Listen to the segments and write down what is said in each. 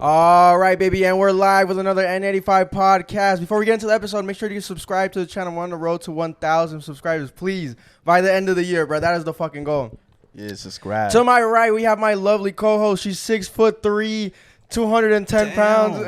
All right, baby, and we're live with another N85 podcast. Before we get into the episode, make sure you subscribe to the channel. We're on the road to 1,000 subscribers, please, by the end of the year, bro. That is the fucking goal. Yeah, subscribe. To my right, we have my lovely co-host. She's 6'3", 210 pounds.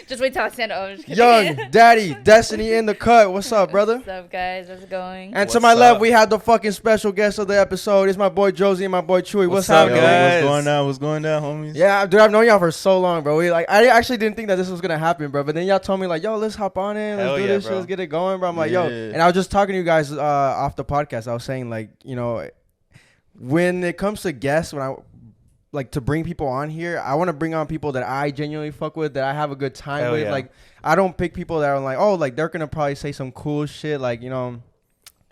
Just wait till I stand up. I'm just kidding. Young Daddy Destiny in the cut. What's up, brother? What's up, guys? How's it going? And to What's my left, up? we have the fucking special guest of the episode. It's my boy Josie and my boy Chewy. What's up, happening? guys? What's going down, homies? Yeah, dude, I've known y'all for so long, bro. I actually didn't think that this was gonna happen, bro. But then y'all told me like, yo, let's hop on in, let's Hell do yeah, this shit, bro. let's get it going, bro. I'm like, yo, Yeah. and I was just talking to you guys off the podcast. I was saying like, you know, when it comes to guests, when I like to bring people on here, I want to bring on people that I genuinely fuck with, that I have a good time Hell with. yeah. Like, I don't pick people that are like, oh, like they're gonna probably say some cool shit, like, you know,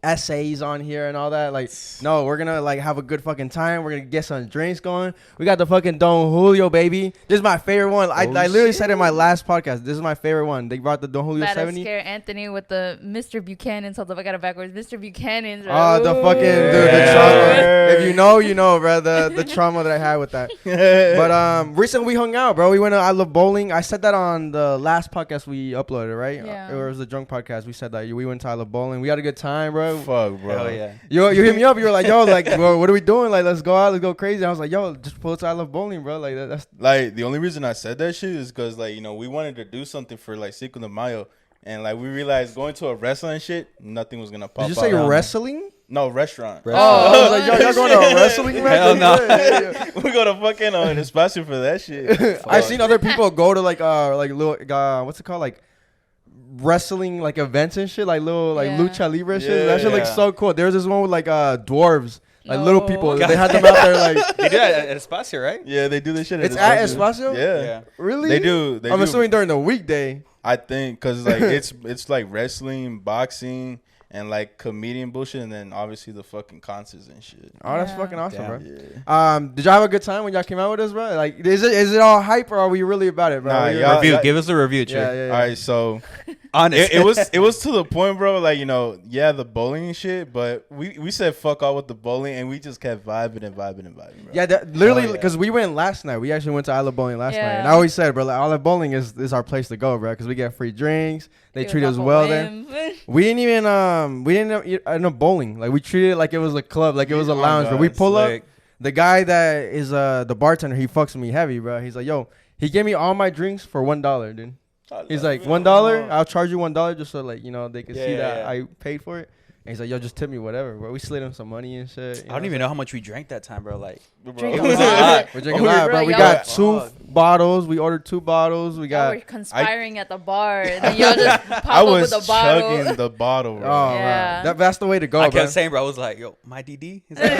essays on here and all that. Like, no, we're gonna like have a good fucking time. We're gonna get some drinks going. We got the fucking Don Julio, baby. This is my favorite one. I literally said in my last podcast, this is my favorite one. They brought the Don Julio About to 70. scare Anthony with the Mr. Buchanan's. Hold up, I got it backwards. Mr. Buchanan's. Oh, the fucking dude, the Yeah. trauma. If you know, you know, bro. The trauma that I had with that. But recently we hung out, bro. We went to I Love Bowling. I said that on the last podcast we uploaded, right? Yeah. It was the drunk podcast. We said that we went to I Love Bowling. We had a good time, bro. Fuck, bro. Hell yeah. You hit me up. You were like, yo, like, bro, what are we doing? Like, let's go out. Let's go crazy. I was like, yo, just pull it to I Love Bowling, bro. Like, that's Like, the only reason I said that shit is because, like, you know, we wanted to do something for, like, Cinco de Mayo. And, like, we realized going to a restaurant shit, nothing was going to pop Did you out. say Yeah. wrestling? No, restaurant. Oh, I was like, yo, y'all going to a wrestling match? Hell no. Yeah. We go to fucking an espacio for that shit. I've seen other people go to like little what's it called, like wrestling like events and shit, like little like Yeah. lucha libre shit. That shit looks Yeah. so cool. There's this one with like dwarves, like little No. people. God They had them out there like They do that at Espacio, right? Yeah, they do this shit it's at Espacio. Yeah. Really? They do. I'm assuming during the weekday. I think because like it's like wrestling, boxing, and like comedian bullshit, and then obviously the fucking concerts and shit. Oh, that's Yeah. fucking awesome, Damn. bro. Yeah. Did y'all have a good time when y'all came out with us, bro? Like, is it all hype or are we really about it, bro? Nah, Are we- y'all- Review. Give us a review, yeah, Chick. yeah, yeah. All right, so Honest. it was to the point, bro. Like, you know, yeah, the bowling and shit, but we said fuck all with the bowling, and we just kept vibing and vibing and vibing, bro. Yeah, literally, Hell yeah. because we went last night. We actually went to I Love Bowling last night. And I Yeah. always said, bro, like, I Love Bowling is our place to go, bro, because we get free drinks. They It was treat us off a well there. whim. We didn't even end up bowling. Like, we treated it like it was a club, like it was a Oh, lounge. But we God, pull up. Slick. The guy that is the bartender, he fucks with me heavy, bro. He's like, yo, he gave me all my drinks for $1, dude. He's like, $1, I'll charge you $1 just so, like, you know, they can see Yeah, that yeah. I paid for it. And he's like, yo, just tip me whatever, bro. We slid him some money and shit. I don't even know how much we drank that time, bro. Like, Drink it a was a lot. lot. We're drinking Oh, a lot, bro, bro. We y'all- got two Fuck. bottles. We ordered 2 bottles. We Y'all got were conspiring at the bar. And then y'all just pop I up was with a bottle. chugging the bottle, oh, bro. Yeah. man. That's the way to go, I bro. kept saying, bro, I was like, yo, my DD? He's like,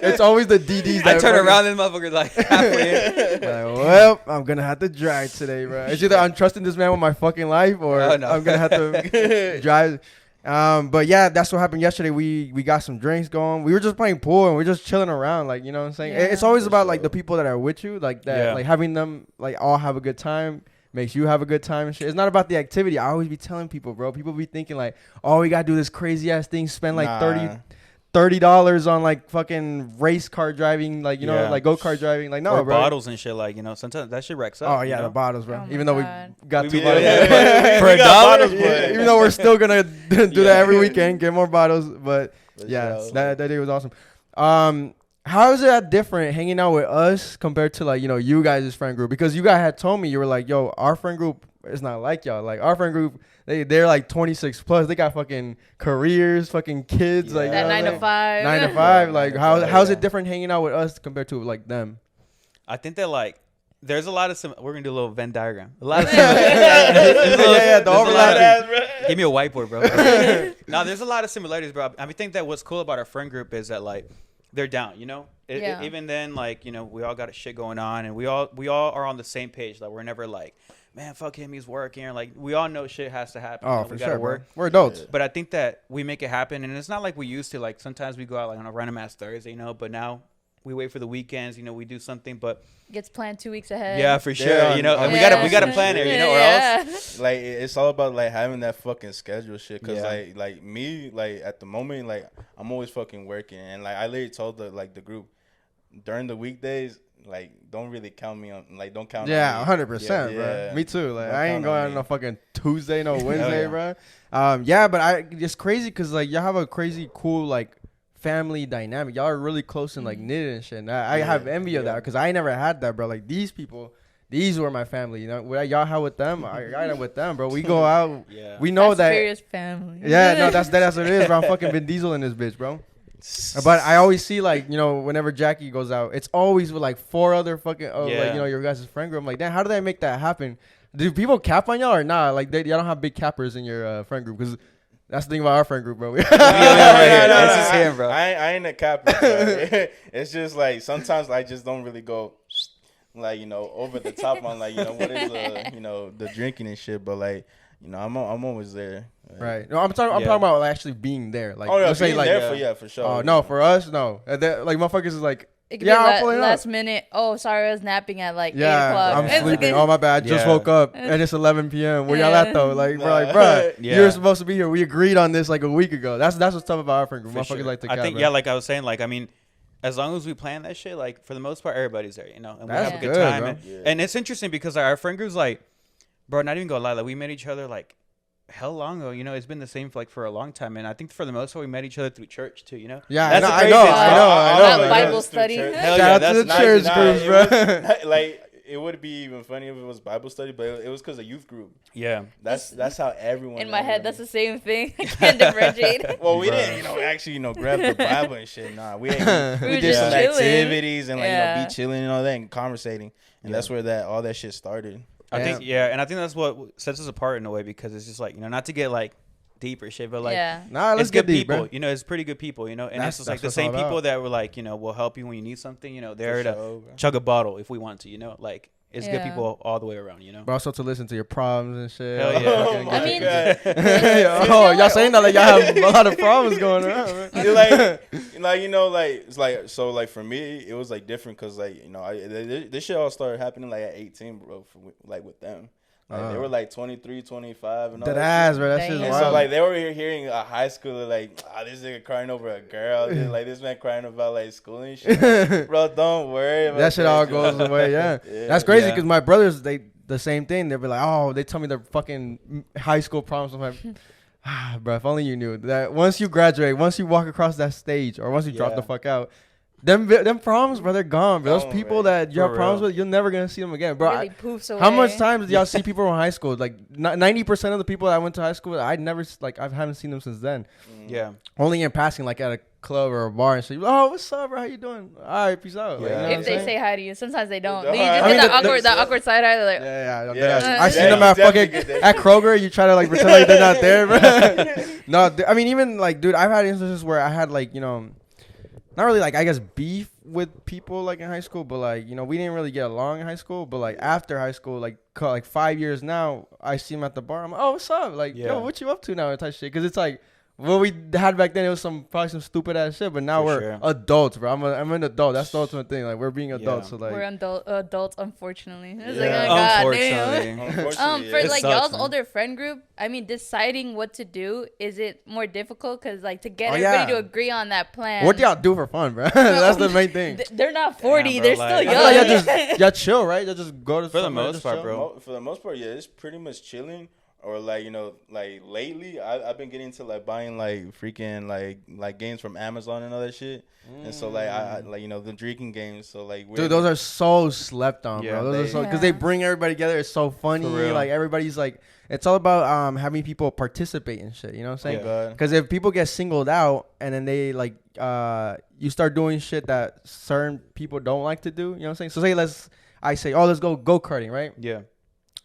It's always the DDs. I that turn fucking- around, this motherfucker's like halfway in. Like, well, I'm gonna have to drive today, bro. It's either I'm trusting this man with my fucking life, or Oh, no. I'm gonna have to drive. But yeah, that's what happened yesterday. We got some drinks going. We were just playing pool and we're just chilling around, like, you know what I'm saying. Yeah. It's always For about like sure. the people that are with you, like that, Yeah. like having them like all have a good time. Makes you have a good time and shit. It's not about the activity. I always be telling people, bro. People be thinking like, oh, we gotta do this crazy ass thing, spend like Nah. $30 on like fucking race car driving, like, you know, Yeah. like go-kart driving. Like, no, Or bro. bottles and shit, like, you know, sometimes that shit wrecks up. Oh you yeah, know? the bottles, bro. Oh my Even though God. we got We 2 be bottles, doing Yeah. For We a got dollar? bottles, but- even though we're still gonna do that every Yeah. weekend, get more bottles. But For yeah, sure. that day was awesome. How is it different hanging out with us compared to like, you know, you guys' friend group? Because you guys had told me, you were like, yo, our friend group is not like y'all. Like, our friend group, they're like 26 plus. They got fucking careers, fucking kids. Like, That you know 9 what to I'm 5. saying? 9 to 5. Like, how's it different hanging out with us compared to like them? I think that, like, there's a lot of we're going to do a little Venn diagram. A lot of Yeah, the overlapping. Give me a whiteboard, bro. No, there's a lot of similarities, bro. I think that what's cool about our friend group is that, like, they're down, you know? Yeah. Even then, like, you know, we all got a shit going on, and we all are on the same page. Like, we're never like, man, fuck him, he's working. Or, like, we all know shit has to happen. you Oh, know, for we gotta sure, work. bro. We're adults. But I think that we make it happen, and it's not like we used to. Like, sometimes we go out, like, on a random ass Thursday, you know? But now we wait for the weekends, you know, we do something. But Gets planned 2 weeks ahead. yeah, for sure, Yeah, you know, and Yeah. we gotta plan it, you know, or else. Like, it's all about like having that fucking schedule shit. Cause Yeah. like me, like at the moment, like I'm always fucking working, and like I literally told the group, during the weekdays, like don't really count me on. Like don't count. Yeah, on me. 100%, Yeah, bro. yeah. Me too. Like Don't I ain't count going on on me. no fucking Tuesday, no Wednesday, yeah. bro. Yeah, but it's crazy because like y'all have a crazy cool like family dynamic. Y'all are really close and like knitted and shit. And I Yeah, have envy of that yeah. because I never had that, bro. Like these people, these were my family. You know, what y'all had with them, I had with them, bro. We go out, Yeah. we know Fast that. and Furious family. Yeah, no, that's what it is, bro. I'm fucking Vin Diesel in this bitch, bro. But I always see like, you know, whenever Jackie goes out, it's always with like 4 other fucking like, Yeah. you know, your guys' friend group. I'm like, damn, how do they make that happen? Do people cap on y'all or not? Like y'all don't have big cappers in your friend group because that's the thing about our friend group, bro. right here. No, This is him, bro. I ain't a capper, bro. It's just like sometimes I just don't really go like, you know, over the top on like, you know, what is you know, the drinking and shit. But like, you know, I'm always there. Like, Right. No, I'm talking about like, actually being there. Like, Oh yeah, let's say being like, there for sure. oh no, for us, no. Like motherfuckers is like, It could yeah, be I'll pull it up. last minute. Oh, sorry, I was napping at like 8 Yeah, o'clock. I'm It's sleeping. okay. Oh my bad, I just Yeah. woke up and it's 11 p.m. Where y'all at though? Like, we're like, bro, Yeah. you're supposed to be here. We agreed on this like a week ago. That's what's tough about our friend group. For Motherfuckers sure. like to I cap, think bro. yeah, like I was saying, like I mean, as long as we plan that shit, like for the most part, everybody's there, you know, and we That's have a good good, time. bro. And, Yeah. and it's interesting because our friend group's like, bro, not even gonna lie, like we met each other like hell long ago. You know, it's been the same for like for a long time, and I think for the most part, we met each other through church too. You know, Yeah, That's I the know, craziest I part. know, I know. Not man. Bible That's through study. church. Hell Shout yeah, out to that's the nice. church Nah, groups, it bro. was- like it would be even funny if it was Bible study, but it was because of youth group. yeah, That's how everyone. In my head, that's the same thing. I can't differentiate. Well, we Bruh. didn't, you know, actually, you know, grab the Bible and shit. Nah, we We did were some just chilling. activities and like you know, Yeah. be chilling and all that and conversating, and that's where all that shit started. I think Yeah. and I think that's what sets us apart in a way because it's just like, you know, not to get like deep or shit, but like Yeah. Nah, let's it's good get deep, people, bro. you know, it's pretty good people, you know, and That's- it's just like that's the what it's same all people about. that were like, you know, will help you when you need something, you know, they're For to sure, bro. chug a bottle if we want to, you know, like it's good Yeah. people all the way around, you know. But also to listen to your problems and shit. Hell yeah. Oh my I mean- God. Oh, y'all saying that like y'all have a lot of problems going around, man. like you know, like it's like so like for me, it was like different because like you know, this shit all started happening like at 18, bro. Like with them, like they were like 23, 25, and all Dead that ass, shit. bro. That Dang. shit's And And so wild. like they were hearing a high schooler like, this nigga crying over a girl, dude. Like this man crying about like school and shit. Like, bro, don't worry about that shit all dude. goes away. Yeah, Yeah. that's crazy Yeah. because my brothers the same thing. They'll be like, oh, they tell me their fucking high school problems. I'm like, bro, if only you knew that once you graduate, once you walk across that stage, or once you drop Yeah. the fuck out, them problems, bro, they're gone. Bro. Those Gone, people right. that you have For problems real. with, you're never gonna see them again, bro. Really poofs away. How much times do y'all see people from high school? Like 90% of the people that I went to high school with, I never like I haven't seen them since then. Yeah. Only in passing, like at a club or a bar and shit. Oh, what's up, bro? How you doing? All right, peace out. Like, Yeah. you know what I'm If they saying? say hi to you, sometimes they don't. don't. You just I get mean, that awkward side eye. They're like, Yeah, Yeah. I seen Yeah, them you at definitely fucking get that at Kroger. You try to like pretend like they're not there, bro. No, I mean even like, dude, I've had instances where I had like, you know, not really like I guess beef with people like in high school, but like, you know, we didn't really get along in high school. But like after high school, like 5 years now, I see them at the bar. I'm like, oh, what's up? Like, Yeah. yo, what you up to now? Type shit. Because it's like what we had back then, it was probably some stupid ass shit. But now For we're sure. adults, bro. I'm an adult. That's the ultimate thing. Like we're being adults. So like, we're adults, unfortunately. It's Yeah. like, oh, God damn. Unfortunately. Unfortunately, For yeah. It like sucks, y'all's man. older friend group, I mean, deciding what to do, is it more difficult? Because like to get Oh, everybody yeah. to agree on that plan. what do y'all do for fun, bro? That's the main thing. They're not 40. Damn, bro, they're like- still I young. feel like y'all chill, right? Y'all just go to For the somewhere and most just part, chill? bro. For the most part, yeah, it's pretty much chilling. Or like you know, like lately, I've been getting into like buying like freaking like games from Amazon and all that shit. And so like I like you know the drinking games. So like Dude, those are so slept on, Yeah, bro. Those are they- so because they Yeah. bring everybody together. It's so funny. For real. Like everybody's like, it's all about having people participate in shit. You know what I'm saying? God. Because if people get singled out and then they like you start doing shit that certain people don't like to do. You know what I'm saying? So I say, oh, let's go karting, right? Yeah.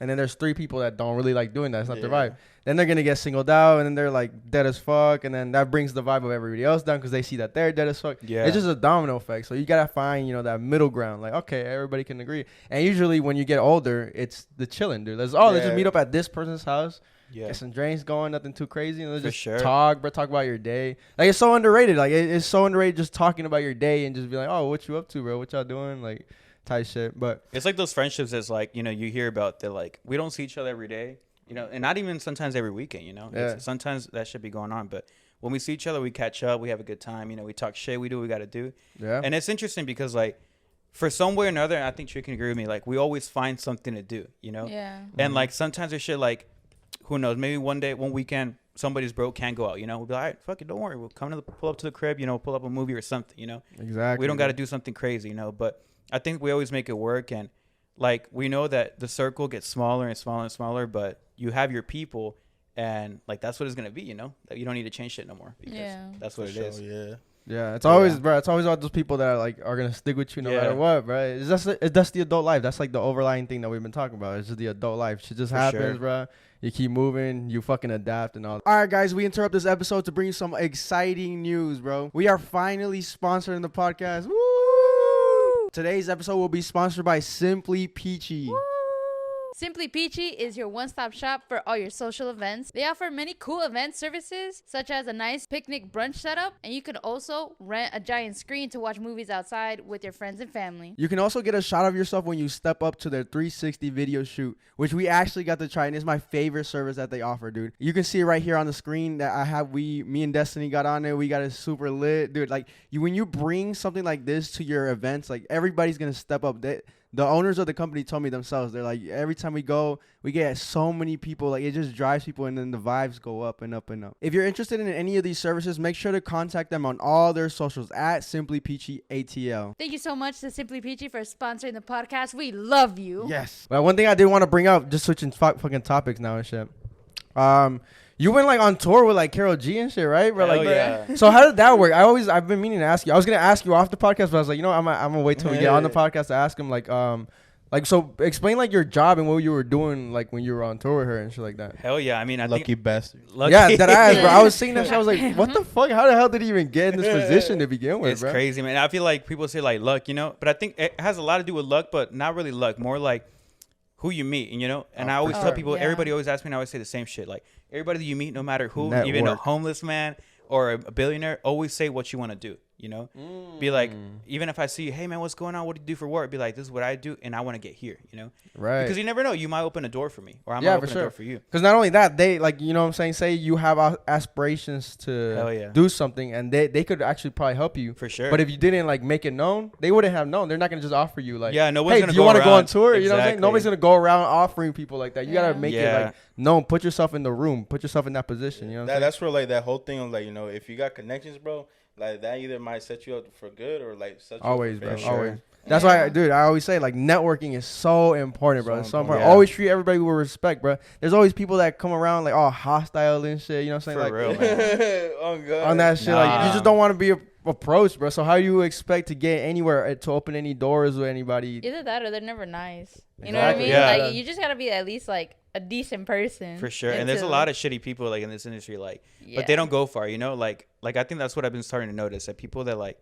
And then there's 3 people that don't really like doing that. It's not their Yeah. vibe. Then they're gonna get singled out, and then they're like dead as fuck, and then that brings the vibe of everybody else down because they see that they're dead as fuck. Yeah. It's just a domino effect. So you gotta find, you know, that middle ground. Like, okay, everybody can agree. And usually when you get older, it's the chilling, dude. Let's just Yeah. meet up at this person's house, Yeah. get some drinks going, nothing too crazy, and let's For just sure. talk, bro. Talk about your day. Like it's so underrated. Like it's so underrated just talking about your day and just be like, oh, what you up to, bro? What y'all doing? Like type shit. But It's like those friendships that's like, you know, you hear about that like we don't see each other every day, you know, and not even sometimes every weekend, you know. Yeah. Sometimes that should be going on, but when we see each other, we catch up, we have a good time, you know, we talk shit, we do what we got to do. yeah, And it's interesting because like for some way or another, and I think Trick can agree with me, like we always find something to do, you know? Yeah. And like sometimes there's shit like, who knows, maybe one weekend, somebody's broke, can't go out, you know? We'll be like, all right, fuck it, don't worry. We'll pull up to the crib, you know, pull up a movie or something, you know? Exactly. We don't got to do something crazy, you know? But I think we always make it work. And like, we know that the circle gets smaller and smaller and smaller, but you have your people, and like, that's what it's going to be, you know? That you don't need to change shit no more, because that's what it is. Yeah. Yeah, it's always, bro. It's always all those people that are gonna stick with you no matter what, bro. It's just the adult life. That's like the overlying thing that we've been talking about. It's just the adult life. Shit just happens, bro. You keep moving, you fucking adapt and all. All right, guys, we interrupt this episode to bring you some exciting news, bro. We are finally sponsoring the podcast. Woo! Today's episode will be sponsored by Simply Peachy. Woo! Simply Peachy is your one-stop shop for all your social events. They offer many cool event services, such as a nice picnic brunch setup, and you can also rent a giant screen to watch movies outside with your friends and family. You can also get a shot of yourself when you step up to their 360 video shoot, which we actually got to try, and it's my favorite service that they offer, dude. You can see it right here on the screen that I have. Me and Destiny got on there. We got it super lit, dude. Like, when you bring something like this to your events, like, everybody's gonna step up. The owners of the company told me themselves, they're like, every time we go, we get so many people. Like, it just drives people, and then the vibes go up and up and up. If you're interested in any of these services, make sure to contact them on all their socials at Simply Peachy ATL. Thank you so much to Simply Peachy for sponsoring the podcast. We love you. Yes. Well, one thing I did want to bring up, just switching fucking topics now and shit. You went like on tour with like Karol G and shit, right? Bro, like, yeah. So how did that work? I've been meaning to ask you. I was gonna ask you off the podcast, but I was like, you know, I'm gonna wait till we get on the podcast to ask him. Like, so explain like your job and what you were doing like when you were on tour with her and shit like that. Hell yeah. I mean, I Lucky think bastard. Yeah, that ass, bro. I was seeing that shit. I was like, what the fuck? How the hell did he even get in this position to begin with, it's bro? crazy, man. I feel like people say like luck, you know, but I think it has a lot to do with luck, but not really luck. More like who you meet, you know. And I always tell people, everybody always asks me, and I always say the same shit. Like, everybody that you meet, no matter who, even a homeless man or a billionaire, always say what you want to do, you know. Be like, even if I see you, hey man, what's going on, what do you do for work, be like, this is what I do and I want to get here, you know. Right. Because you never know, you might open a door for me, or I might open a door for you. Because not only that, they, like, you know what I'm saying, say you have aspirations to do something, and they could actually probably help you. For sure. But if you didn't like make it known, they wouldn't have known. They're not gonna just offer you like, nobody's hey, gonna do you want to go on tour? Exactly. You know what I'm saying? Nobody's gonna go around offering people like that. You gotta make it like known. Put yourself in the room. Put yourself in that position. You know what I'm saying? That's where like that whole thing of like, you know, if you got connections, bro, like that either might set you up for good or like set you always, up for bro. failure. Always. That's why, dude, I always say like networking is so important, bro. It's so important. Yeah. Always treat everybody with respect, bro. There's always people that come around like all hostile and shit. You know what I'm saying? For like real, man. Oh god. on that shit, like you just don't want to be approached, bro. So how do you expect to get anywhere to open any doors with anybody? Either that or they're never nice. You know what I mean? Yeah. Like, you just gotta be at least like a decent person. For sure. And there's a lot of shitty people like in this industry, like, but they don't go far, you know. Like I think that's what I've been starting to notice, that people that like,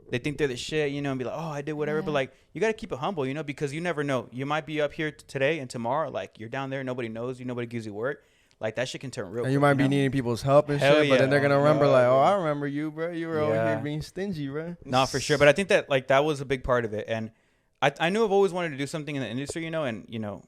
they think they're the shit, you know, and be like, oh, I did whatever. But like, you got to keep it humble, you know, because you never know. You might be up here today and tomorrow, like, you're down there, nobody knows you, nobody gives you work. Like, that shit can turn real. And you might be needing people's help and shit, but then they're gonna remember like, oh, I remember you, bro. You were over here being stingy, bro. No, for sure. But I think that like that was a big part of it, and I knew I've always wanted to do something in the industry, you know, and you know,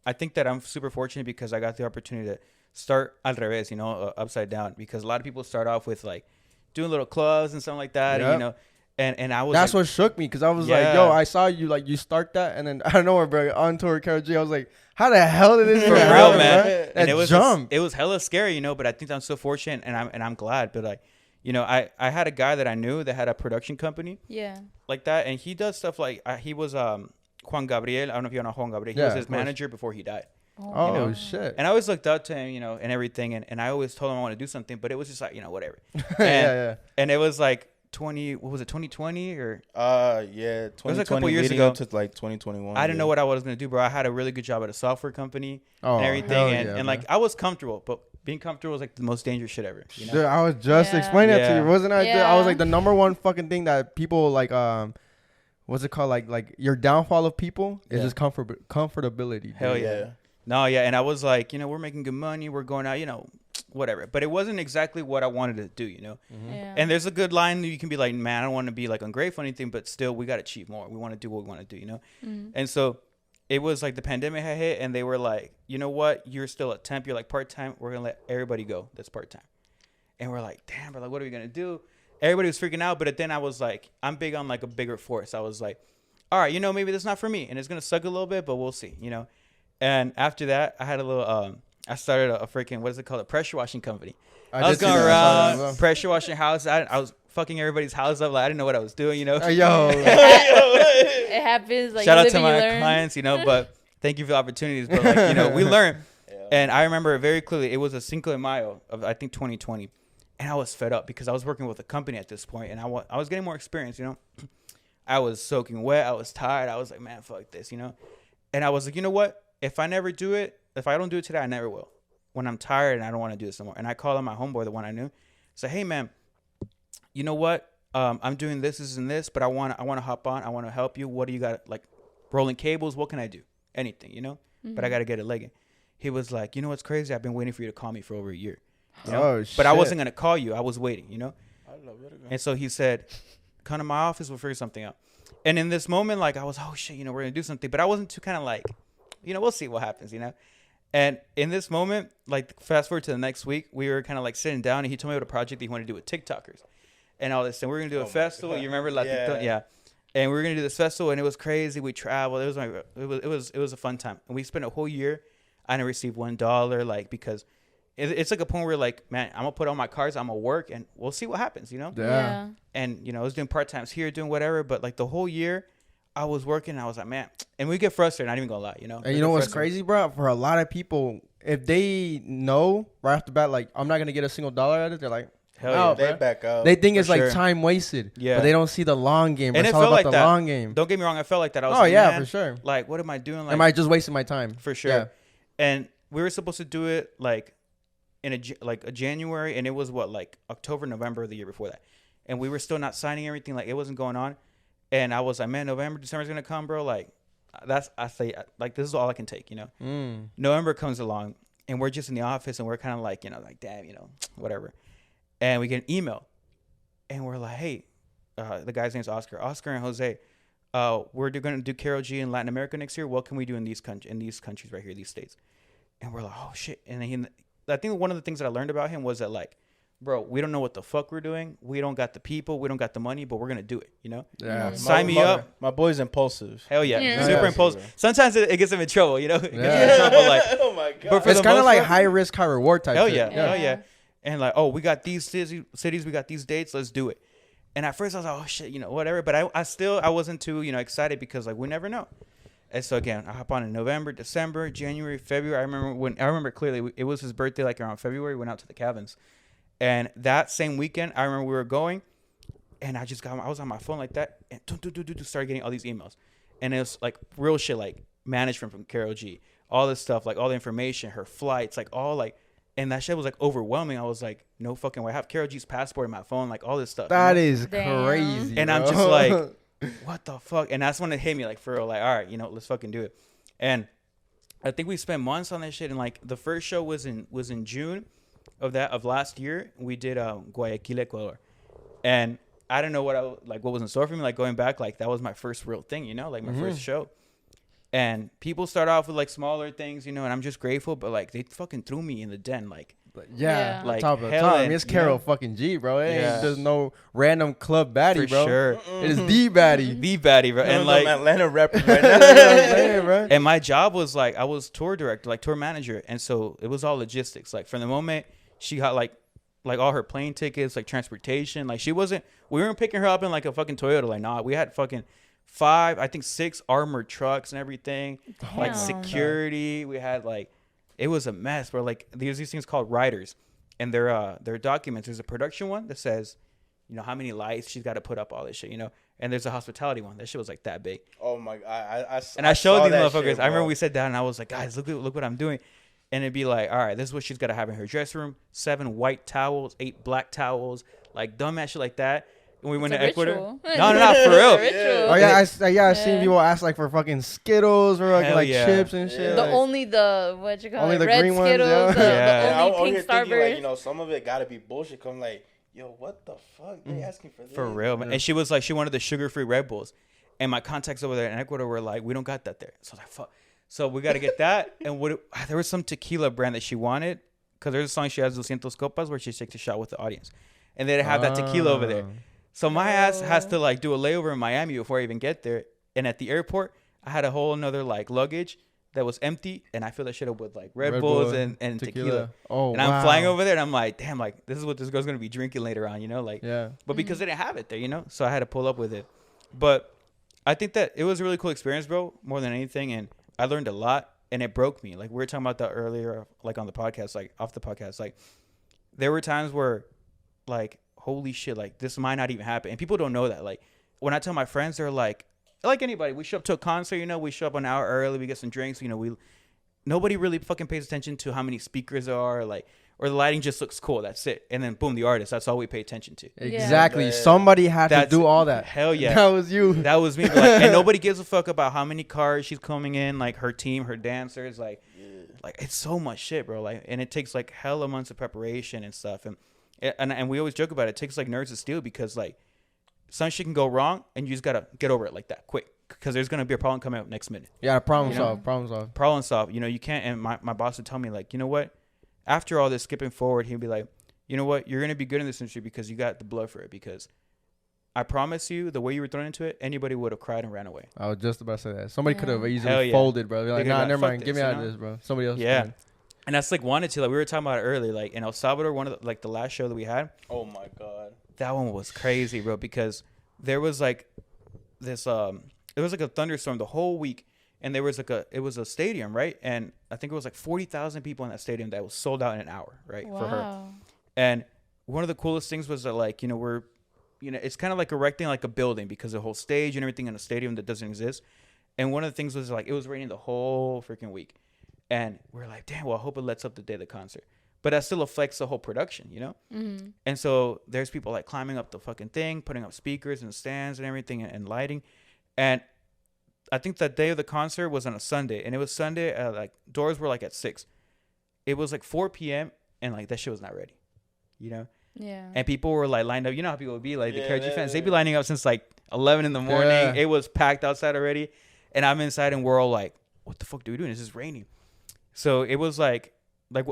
I think that I'm super fortunate because I got the opportunity to start al revés, you know, upside down, because a lot of people start off with like doing little clubs and something like that, and, you know. And I was. That's what shook me, because I was like, yo, I saw you like you start that, and then I don't know where, bro, on tour with Karol G. I was like, how the hell did this for real, man? That and it was jump. It was hella scary, you know. But I think I'm so fortunate, and I'm glad. But like, you know, I had a guy that I knew that had a production company, like that, and he does stuff like he was Juan Gabriel. I don't know if you know Juan Gabriel. He was his manager before he died. Oh, you know? shit. And I always looked up to him, you know, and everything, and I always told him I want to do something, but it was just like, you know, whatever. And, and it was like 2020 or it was a couple years ago to like 2021. I didn't know what I was gonna do, bro. I had a really good job at a software company and everything, and like I was comfortable, but being comfortable was like the most dangerous shit ever, you know? Dude, I was just explaining that to you, wasn't I? Yeah. I was like, the number one fucking thing that people like what's it called, like your downfall of people is just comfortability, dude. Hell yeah. No, yeah. And I was like, you know, we're making good money, we're going out, you know, whatever. But it wasn't exactly what I wanted to do, you know. And there's a good line that you can be like, man, I don't want to be like ungrateful or anything, but still we got to achieve more. We want to do what we want to do, you know. And so it was like the pandemic had hit, and they were like, you know what, you're still a temp, you're like part-time, we're gonna let everybody go that's part-time. And we're like, damn, bro, like, what are we gonna do? Everybody was freaking out, but then I was like, I'm big on like a bigger force. I was like, all right, maybe that's not for me, and it's gonna suck a little bit, but we'll see. And after that, I had a little I started a freaking, what is it called, a pressure washing company. I was going around pressure washing houses. I was fucking everybody's house up. Like, I didn't know what I was doing, Yo. It happens. Like, shout out to my clients, but thank you for the opportunities. But like, we learn. Yeah. And I remember it very clearly. It was a Cinco de Mayo of, I think, 2020. And I was fed up because I was working with a company at this point, and I was getting more experience, I was soaking wet. I was tired. I was like, man, fuck this, And I was like, you know what? If I never do it, if I don't do it today, I never will. When I'm tired and I don't want to do this anymore. And I called on my homeboy, the one I knew. Say, hey, man, you know what? I'm doing this, and this, but I want to hop on. I want to help you. What do you got? Like, rolling cables? What can I do? Anything, Mm-hmm. But I got to get it legging. He was like, you know what's crazy? I've been waiting for you to call me for over a year. Oh, shit. But I wasn't going to call you. I was waiting, I love it. And so he said, come to my office. We'll figure something out. And in this moment, like, I was, oh, shit, we're going to do something. But I wasn't too kind of like, we'll see what happens, And in this moment, like, fast forward to the next week, we were kind of like sitting down, and he told me about a project that he wanted to do with TikTokers and all this. And we were going to do a festival. You remember? Like, yeah. And we were going to do this festival, and it was crazy. We traveled. It was a fun time. And we spent a whole year. I didn't receive $1, like, because it's like a point where, like, man, I'm going to put all my cards, I'm going to work, and we'll see what happens, Yeah. And, I was doing part-times here, doing whatever. But, like, the whole year, I was working, and I was like, man. And we get frustrated, not even going to lie, And you know what's crazy, bro? For a lot of people, if they know right off the bat, like, I'm not going to get a single dollar out of it, they're like, hell yeah, they back up. They think it's like time wasted. Yeah. But they don't see the long game. And it's all about like the that. long game. Don't get me wrong. I felt like that. I was for sure. Like, what am I doing? Like, am I just wasting my time? For sure. Yeah. And we were supposed to do it like in a January, and it was like October, November of the year before that. And we were still not signing everything. Like, it wasn't going on. And I was like, man, November, December's going to come, bro. Like, this is all I can take, November comes along, and we're just in the office, and we're kind of like, like, damn, whatever. And we get an email, and we're like, hey, the guy's name's Oscar and Jose. We're going to do Karol G in Latin America next year. What can we do in these countries right here, these states? And we're like, oh, shit. And I think one of the things that I learned about him was that, like, bro, we don't know what the fuck we're doing. We don't got the people. We don't got the money, but we're going to do it, Yeah. Sign me up. My boy's impulsive. Hell yeah. Super impulsive. Sometimes it gets him in trouble, Yeah. It gets him in trouble, like, oh, my God. But it's kind of like high risk, high reward type Hell shit. Yeah. Hell yeah. And like, oh, we got these cities. We got these dates. Let's do it. And at first I was like, oh, shit, whatever. But I wasn't too, excited because, like, we never know. And so, again, I hop on in November, December, January, February. I remember clearly, it was his birthday, like, around February. We went out to the cabins. And that same weekend, I remember we were going, and I was on my phone like that, and started getting all these emails. And it was, like, real shit, like, management from Karol G. All this stuff, like, all the information, her flights, like, all, like, and that shit was, like, overwhelming. I was like, no fucking way. I have Karol G's passport in my phone, like, all this stuff. That is crazy, and bro. I'm just like, what the fuck? And that's when it hit me, like, for real, like, all right, let's fucking do it. And I think we spent months on that shit. And, like, the first show was in June of last year. We did Guayaquil, Ecuador. And I didn't know what was in store for me. Like, going back, like, that was my first real thing, like, my first show. And people start off with, like, smaller things, and I'm just grateful. But, like, they fucking threw me in the den, like. Yeah, like, top of the top. I mean, it's Karol fucking G, bro. It ain't just no random club baddie, for bro. Sure. It is the baddie. The baddie, bro. And, like, Atlanta rapper right now. Bro. And my job was, like, I was tour director, like, tour manager. And so it was all logistics. Like, from the moment she got, like all her plane tickets, like, transportation. Like, we weren't picking her up in, like, a fucking Toyota. Like, nah, we had fucking 6 armored trucks and everything. Damn. Like, security. We had, like, it was a mess, bro. Like, there's these things called riders, and they're documents. There's a production one that says, how many lights she's got to put up, all this shit, And there's a hospitality one. That shit was, like, that big. Oh my God! I showed these motherfuckers. Shit, I remember we sat down and I was like, guys, look what I'm doing. And it'd be like, all right, this is what she's got to have in her dressing room: 7 white towels, 8 black towels, like dumbass shit like that. And we went to Ecuador. No, for real. Oh yeah, I seen people ask, like, for fucking Skittles or like chips and shit. Only the what you call only it, the red green Skittles, ones, the only pink thinking, Starburst. like, some of it gotta be bullshit. Come like, yo, what the fuck? They asking for this? For real, man. And she was like, she wanted the sugar-free Red Bulls, and my contacts over there in Ecuador were like, we don't got that there. So I was like, fuck. So we got to get that. And there was some tequila brand that she wanted, because there's a song she has, 200 Copas, where she takes a shot with the audience, and they didn't have that tequila over there. So my ass has to, like, do a layover in Miami before I even get there. And at the airport, I had a whole another like luggage that was empty, and I filled that shit up with like Red Bulls and tequila. Oh, and I'm flying over there, and I'm like, damn, like this is what this girl's gonna be drinking later on, you know, like. Yeah. But because they didn't have it there, you know, so I had to pull up with it. But I think that it was a really cool experience, bro, more than anything, and I learned a lot, and it broke me. Like we were talking about that earlier, like on the podcast, like off the podcast, like there were times where, like, holy shit, like this might not even happen, and people don't know that. Like when I tell my friends, they're like anybody, we show up to a concert, you know, we show up an hour early, we get some drinks, you know, nobody really fucking pays attention to how many speakers there are, like, or the lighting just looks cool. That's it. And then boom, the artist. That's all we pay attention to. Exactly. Yeah. Somebody had to do all that. Hell yeah. That was you. That was me. But like, and nobody gives a fuck about how many cars she's coming in, like her team, her dancers, like it's so much shit, bro. Like, and it takes like hella months of preparation and stuff. And we always joke about it. It takes like nerds of steel because like some shit can go wrong and you just gotta get over it like that quick. Because there's gonna be a problem coming up next minute. Yeah, problem You know? solved. Problem solved. Problem solved. You know, you can't. And my boss would tell me like, you know what? After all this skipping forward, he'd be like, you know what? You're gonna be good in this industry because you got the blood for it. Because I promise you, the way you were thrown into it, anybody would have cried and ran away. I was just about to say that. Somebody could have Hell easily yeah. folded, bro. Like, could've nah, like, never fuck mind. Get this, me you out of know? this, bro. Somebody else. Yeah. can. And that's like wanted to. Like we were talking about it earlier. Like in El Salvador, one of the, like the last show that we had, Oh my god. that one was crazy, bro. Because there was like this it was like a thunderstorm the whole week. And there was like it was a stadium, right? And I think it was like 40,000 people in that stadium that was sold out in an hour, right? Wow. For her. And one of the coolest things was that like, you know, it's kind of like erecting like a building because the whole stage and everything in a stadium that doesn't exist. And one of the things was like, it was raining the whole freaking week. And we're like, damn, well, I hope it lets up the day of the concert. But that still affects the whole production, you know? Mm-hmm. And so there's people like climbing up the fucking thing, putting up speakers and stands and everything and lighting. And I think that day of the concert was on a Sunday, and it was Sunday. Like doors were like at 6. It was like 4 p.m. and like that shit was not ready, you know. Yeah. And people were like lined up. You know how people would be like the Yeah, KRG yeah, fans. yeah. They'd be lining up since like 11 in the morning. Yeah. It was packed outside already, and I'm inside, and we're all like, "What the fuck do we do? This is raining." So it was like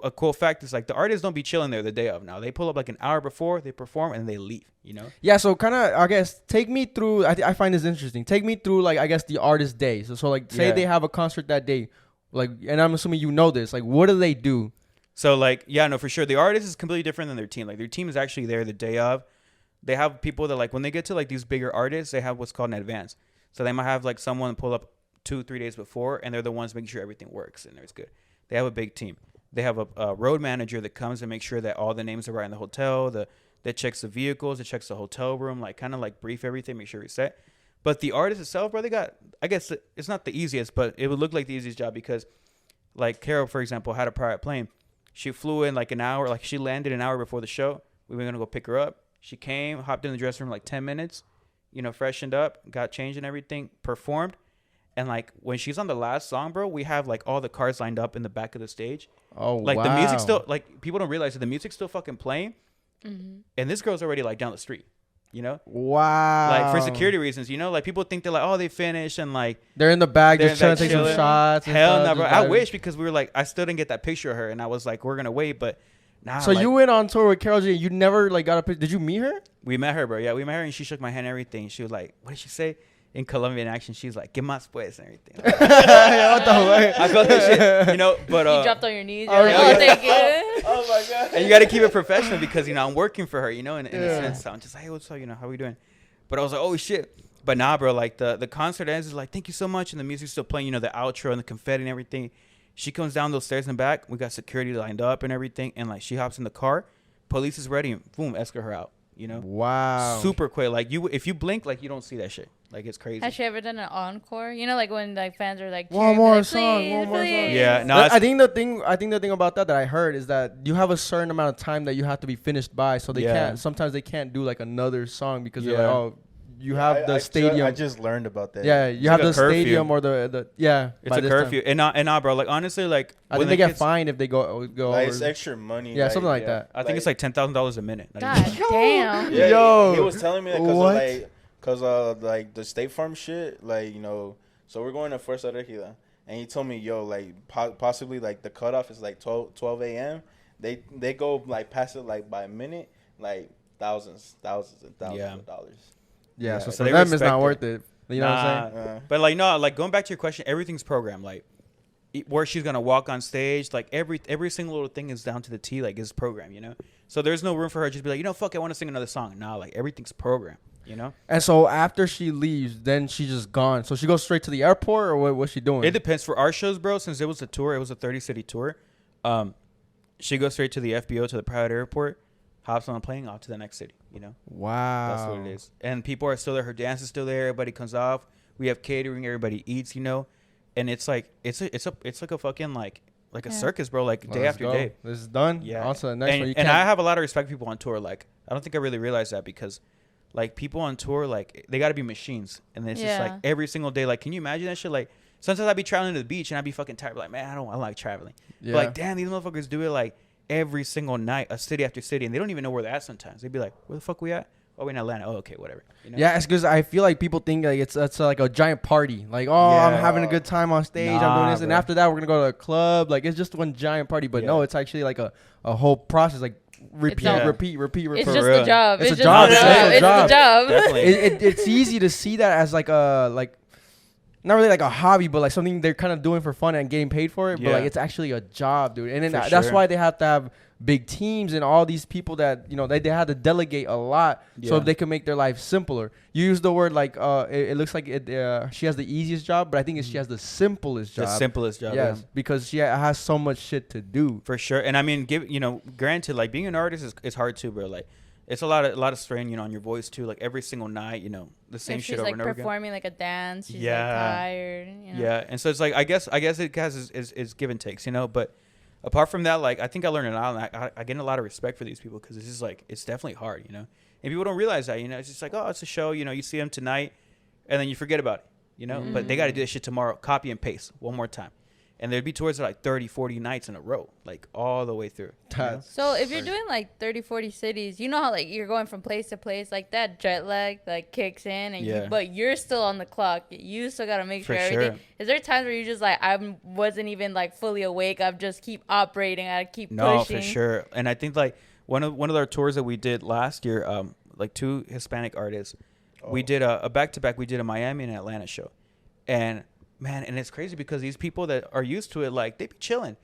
a cool fact is like the artists don't be chilling there the day of. Now they pull up like an hour before, they perform, and they leave. You know. Yeah, so kind of, I guess, take me through. I find this interesting. Take me through, like, I guess, the artist day. So like, say Yeah. they have a concert that day, like, and I'm assuming you know this. Like, what do they do? So like, yeah, no, for sure. The artist is completely different than their team. Like their team is actually there the day of. They have people that like when they get to like these bigger artists, they have what's called an advance. So they might have like someone pull up 2-3 days before, and they're the ones making sure everything works and it's good. They have a big team. They have a road manager that comes and makes sure that all the names are right in the hotel. That checks the vehicles, that checks the hotel room, like kind of like brief everything, make sure it's set. But the artist itself, bro, they got, I guess it's not the easiest, but it would look like the easiest job because like Carol, for example, had a private plane. She flew in like an hour, like she landed an hour before the show. We were going to go pick her up. She came, hopped in the dressing room like 10 minutes, you know, freshened up, got changed and everything, performed. And like when she's on the last song, bro, we have like all the cars lined up in the back of the stage. Oh, Like wow. the music still, like people don't realize that the music's still fucking playing. Mm-hmm. And this girl's already like down the street, you know? Wow. Like for security reasons, you know? Like people think they're like, oh, they finished and like. They're in the back, They're just trying to take some chilling. shots. and Hell stuff, no, bro. just I vibing. wish because we were like, I still didn't get that picture of her. And I was like, we're going to wait. But nah. So like, you went on tour with Karol G. You never like got a picture. Did you meet her? We met her, bro. Yeah, we met her and she shook my hand and everything. She was like, what did she say? In Colombian action, she's like, "Que más pues?" and everything. What the fuck? I felt that shit, you know. But You dropped on your knees. Oh, You're like, yeah. oh, thank you. Oh my god. and you got to keep it professional because you know I'm working for her, you know, in a Yeah. sense. So I'm just like, hey, what's up? You know, how we doing? But I was like, oh shit. But nah, bro. Like the concert ends is like, thank you so much, and the music's still playing. You know, the outro and the confetti and everything. She comes down those stairs in the back. We got security lined up and everything, and like she hops in the car. Police is ready, and boom, escort her out. You know, Wow. super quick. Like if you blink, like you don't see that shit. Like it's crazy. Has she ever done an encore? You know, like when like fans are like, One cheering, more like, song, please, one more song. please. Yeah, no, I it's- think the thing about that I heard is that you have a certain amount of time that you have to be finished by, so they Yeah. can't. Sometimes they can't do like another song because they're Yeah. like, oh, you have the stadium. I just learned about that. yeah, you It's have like a the curfew. stadium or the yeah. It's by a this curfew. time. And nah, bro. Like honestly, like I when think they the get kids- fined if they go Like over. it's extra money. Yeah, something like that. I think it's like $10,000 a minute. Not God even- damn. Yeah, Yo, he was telling me that what? because like the State Farm shit, like you know, so we're going to Fuerza Regida, and he told me, yo, like possibly like the cutoff is like 12 a.m. They go like past it like by a minute, like thousands and thousands Yeah. of dollars. Yeah, Yeah, so so for they them it's respect not it. worth it. You know what I'm saying? But like no, like going back to your question, everything's programmed. Like where she's gonna walk on stage, like every single little thing is down to the T, like is programmed, you know. So there's no room for her to just be like, you know, fuck, I want to sing another song. Nah, like everything's programmed, you know. And so after she leaves, then she's just gone. So she goes straight to the airport, or what's she doing? It depends. For our shows, bro, since it was a tour, it was a 30-city tour. She goes straight to the FBO, to the private airport, hops on a plane, off to the next city, you know. Wow. That's what it is. And people are still there. Her dance is still there. Everybody comes off. We have catering. Everybody eats, you know. And it's like it's like a fucking like a circus, bro. Like day after day. This is done. Yeah. On to the next one. And I have a lot of respect for people on tour. Like I don't think I really realized that because like people on tour, like they got to be machines. And it's just like every single day. Like, can you imagine that shit? Like sometimes I'd be traveling to the beach and I'd be fucking tired. Like, man, I like traveling. Yeah. But like, damn, these motherfuckers do it like every single night, a city after city, and they don't even know where they're at sometimes. They'd be like, where the fuck we at? Oh, we're in Atlanta. Oh, okay, whatever. You know? Yeah, it's because I feel like people think like it's like a giant party. Like, oh, I'm having a good time on stage. I'm doing this, and after that, we're gonna go to a club. Like, it's just one giant party. But no, it's actually like a whole process. Like, repeat. It's just a job. It's a job. It's a job. Definitely. It's easy to see that as like a not really like a hobby, but like something they're kind of doing for fun and getting paid for it. But like it's actually a job, dude. And then that's why they have to have big teams and all these people that, you know, they had to delegate a lot so they can make their life simpler. You use the word like it looks like she has the easiest job, but I think she has the simplest job. The simplest job. Yes, yeah. because she has so much shit to do. For sure. And I mean, granted, like being an artist is hard too, bro. Like it's a lot of strain, you know, on your voice too. Like every single night, you know, the same shit over and over again. She's like performing like a dance. She's like tired. You know? Yeah, and so it's like I guess it has its give and takes, you know. But apart from that, like I think I learned a lot. And I get a lot of respect for these people because it's just like it's definitely hard, you know. And people don't realize that, you know. It's just like, oh, it's a show, you know. You see them tonight, and then you forget about it, you know. But they got to do this shit tomorrow, copy and paste one more time. And there'd be tours of like 30, 40 nights in a row, like all the way through. You know? So if you're doing like 30, 40 cities, you know how like you're going from place to place, like that jet lag like kicks in, and but you're still on the clock. You still got to make sure everything. Is there times where you just like, I wasn't even like fully awake. I just keep operating. I keep pushing. No, for sure. And I think like one of our tours that we did last year, like 2 Hispanic artists, we did a back-to-back. We did a Miami and Atlanta show. And man, and it's crazy because these people that are used to it, like they be chilling,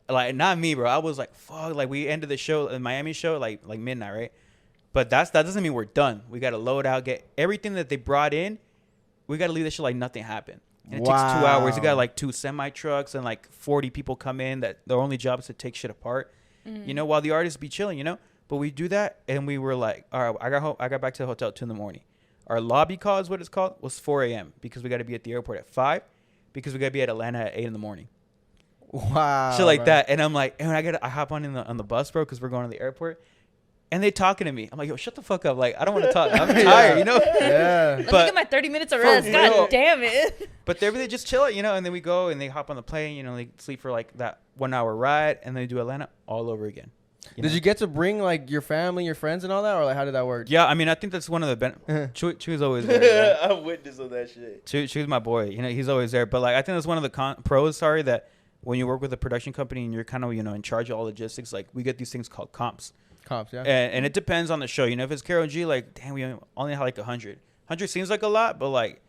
like not me, bro. I was like, fuck. Like we ended the show, the Miami show, like midnight, right? But that doesn't mean we're done. We got to load out, get everything that they brought in. We got to leave this shit like nothing happened. And it takes 2 hours. You got like 2 semi trucks and like 40 people come in that their only job is to take shit apart. You know, while the artists be chilling, you know. But we do that, and we were like, all right, I got back to the hotel at 2 a.m. Our lobby call is what it's called was 4 a.m. because we got to be at the airport at 5. Because we gotta be at Atlanta at 8 a.m. Wow. Shit like that. And I'm like, and I hop on the bus, bro, because we're going to the airport. And they talking to me. I'm like, yo, shut the fuck up. Like, I don't want to talk. I'm tired, you know? Yeah. Let me get my 30 minutes of rest. God damn it. But they're really just chill, you know? And then we go and they hop on the plane, you know, they sleep for like that 1 hour ride. And then they do Atlanta all over again. Did you get to bring like your family, your friends and all that? Or like, how did that work? Yeah, I mean, I think that's one of the Chew's always there. Right? I'm witness of that shit. Chew's my boy. You know, he's always there. But like, I think that's one of the pros, that when you work with a production company and you're kind of, you know, in charge of all logistics, like we get these things called comps. Comps, yeah. And it depends on the show. You know, if it's Karol G, like, damn, we only have like 100. 100 seems like a lot, but like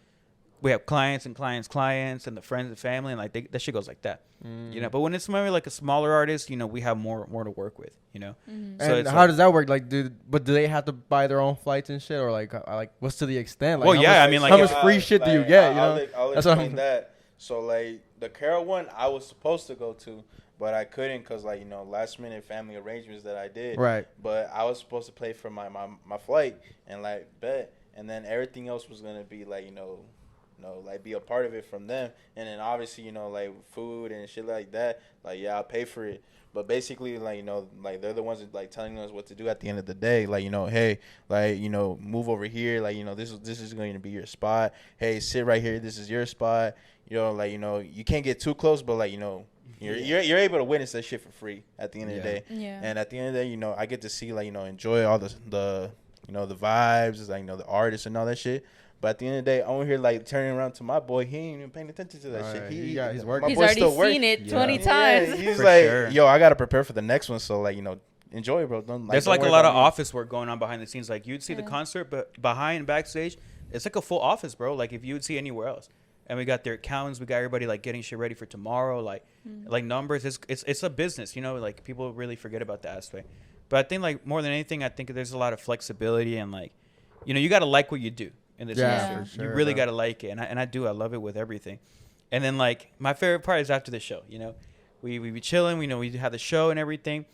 we have clients and the friends and family, and like that shit goes like that. You know, but when it's maybe like a smaller artist, you know, we have more to work with, you know. So and how does that work? Like, do they have to buy their own flights and shit, or like what's to the extent? Like, well, yeah, I mean, like how much free shit do you get? You know, I'll explain that. So like the Karol one, I was supposed to go to, but I couldn't because like, you know, last minute family arrangements that I did. Right. But I was supposed to pay for my flight and like bet, and then everything else was gonna be like, you know, like be a part of it from them. And then obviously, you know, like food and shit like that, like, yeah, I'll pay for it. But basically, like, you know, like they're the ones that, like, telling us what to do at the end of the day. Like, you know, hey, like, you know, move over here. Like, you know, this is going to be your spot. Hey, sit right here. This is your spot. You know, like, you know, you can't get too close, but like, you know, you're able to witness that shit for free at the end of the day. Yeah. And at the end of the day, you know, I get to see, like, you know, enjoy all the you know, the vibes, like, you know, the artists and all that shit. But at the end of the day, I'm here like turning around to my boy. He ain't even paying attention to that shit. He's working. He's already seen it 20 times. Yeah, he's For like, sure. yo, I gotta prepare for the next one. So like, you know, enjoy, bro. There's like a lot of office work going on behind the scenes. Like you'd see the concert, but behind backstage, It's like a full office, bro. Like if you would see anywhere else. And we got their accountants. We got everybody like getting shit ready for tomorrow. Like numbers. It's a business, you know. Like people really forget about that aspect. But I think like more than anything, I think there's a lot of flexibility and like, you know, you got to like what you do in this industry. for sure, You really bro. got to like it, and I do. I love it with everything. And then like my favorite part is after the show. You know, we be chilling. We know we have the show and everything.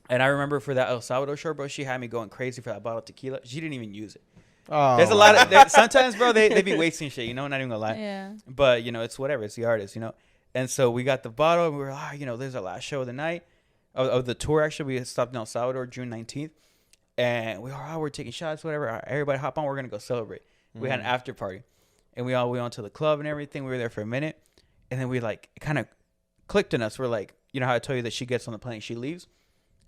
And I remember for that El Salvador show, bro, she had me going crazy for that bottle of tequila. She didn't even use it. Oh, There's a lot of sometimes, bro. They be wasting shit. You know, not even gonna lie. Yeah. But you know, it's whatever. It's the artist, you know. And so we got the bottle, and we were like, you know, there's our last show of the night of the tour. Actually, we had stopped in El Salvador June 19th, and we were we're taking shots, whatever. All right, everybody hop on. We're gonna go celebrate. We had an after party, and we went to the club and everything. We were there for a minute, and then we like kind of clicked in us. We're like, you know how I told you that she gets on the plane, she leaves.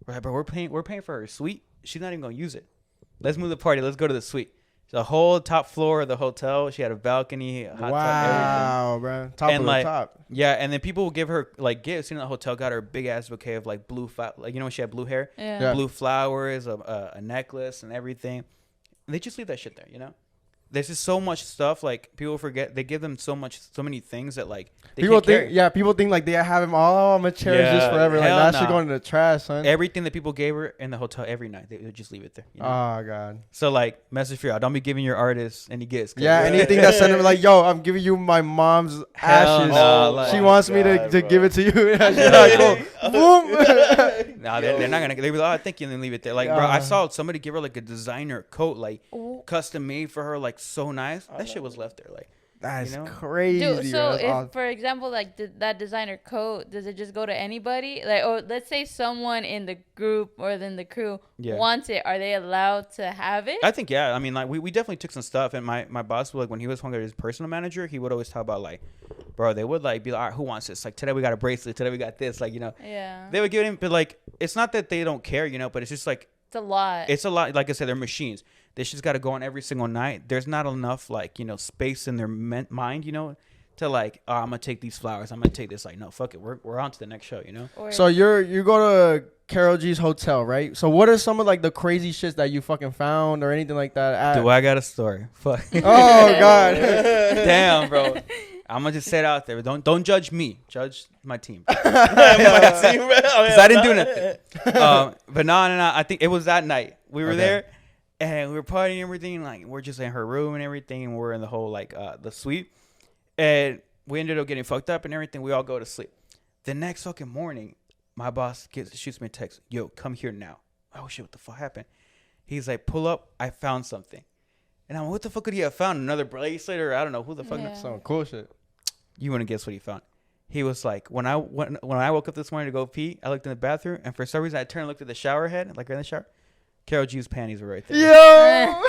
We're like, bro, we're paying for her suite. She's not even gonna use it. Let's move the party. Let's go to the suite. The whole top floor of the hotel. She had a balcony, a hot tub, wow, bro. Top And, of like, the top. everything. Yeah, and then people would give her like gifts. You know, the hotel got her a big ass bouquet of like blue, like you know when she had blue hair, Yeah. blue flowers, a necklace, and everything. And they just leave that shit there. You know, there's just so much stuff. Like people forget. They give them so many things that like they People can't carry. think, yeah, people think like they have him all. Oh, I'm gonna cherish this Yeah, forever. Like hell that shit nah. going to the trash, son. Everything that people gave her in the hotel every night, they would just leave it there. You know? Oh god. So like, message for y'all: don't be giving your artists any gifts. 'Cause Yeah, anything that send him like, yo, I'm giving you my mom's Hell ashes. nah, like- She Oh wants my me to God, to bro. give it to you. And she's like, cool. Boom. Nah, they're not gonna. They were like, oh, thank you, and then leave it there. Like, bro, I Yeah. saw somebody give her like a designer coat, like Ooh. custom made for her, like so nice. That shit was left there, like. That's You know? crazy. Dude, bro. so That's if, awesome. for example, like that designer coat, does it just go to anybody? Like, or let's say someone in the group or then the crew Yeah. wants it, are they allowed to have it? I think yeah. I mean, like we definitely took some stuff, and my boss like when he was hungry, his personal manager, he would always talk about like, bro, they would like be like, all right, who wants this? Like today we got a bracelet, today we got this, like you know, Yeah, they would give him, but like it's not that they don't care, you know, but it's just like it's a lot. it's a lot. Like I said, they're machines. They just got to go on every single night. There's not enough like you know space in their mind, you know, to like, oh, I'm gonna take these flowers. I'm gonna take this. Like, no, fuck it. We're on to the next show, you know. Or- So you go to Karol G's hotel, right? So what are some of like the crazy shits that you fucking found or anything like that? At? Do I got a story? Fuck. Oh god. Damn, bro. I'm gonna just say it out there. Don't judge me. Judge my team. Because Because I didn't do nothing. But no. I think it was that night. We were Okay. there, and we were partying and everything. Like we're just in her room and everything, and we're in the whole like the suite. And we ended up getting fucked up and everything. We all go to sleep. The next fucking morning, my boss shoots me a text. Yo, come here now. Oh shit, what the fuck happened? He's like, pull up. I found something. And I'm like, what the fuck could he have found? Another bracelet or I don't know who the fuck. Yeah. Some cool shit. You want to guess what he found? He was like, when I woke up this morning to go pee, I looked in the bathroom, and for some reason I turned and looked at the shower head, like right in the shower. Karol G's panties were right there. Yo.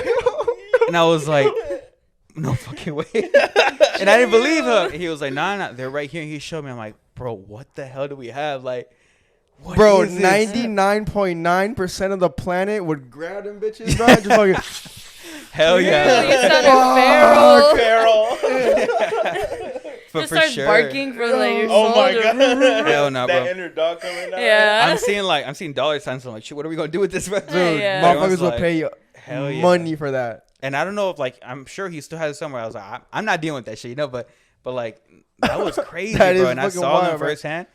And I was like, no fucking way. And I didn't believe him. He was like, nah, they're right here. And he showed me. I'm like, bro, what the hell do we have? Like, what Bro, is this? 99.9% of the planet would grab them bitches, bro. and Just fucking. Hell you yeah. sounded feral. Carol. But Just for starts sure. barking for like your Oh my soul. god. Hell no, bro. That inner dog coming out. Yeah. I'm seeing dollar signs. I'm like, shit, what are we gonna do with this? Bro? Dude, Yeah. motherfuckers Everyone's will like, pay hell yeah. money for that. And I don't know if like I'm sure he still has it somewhere. I was like, I'm not dealing with that shit, you know. But like that was crazy, That bro. is And I fucking saw wild, them bro. firsthand.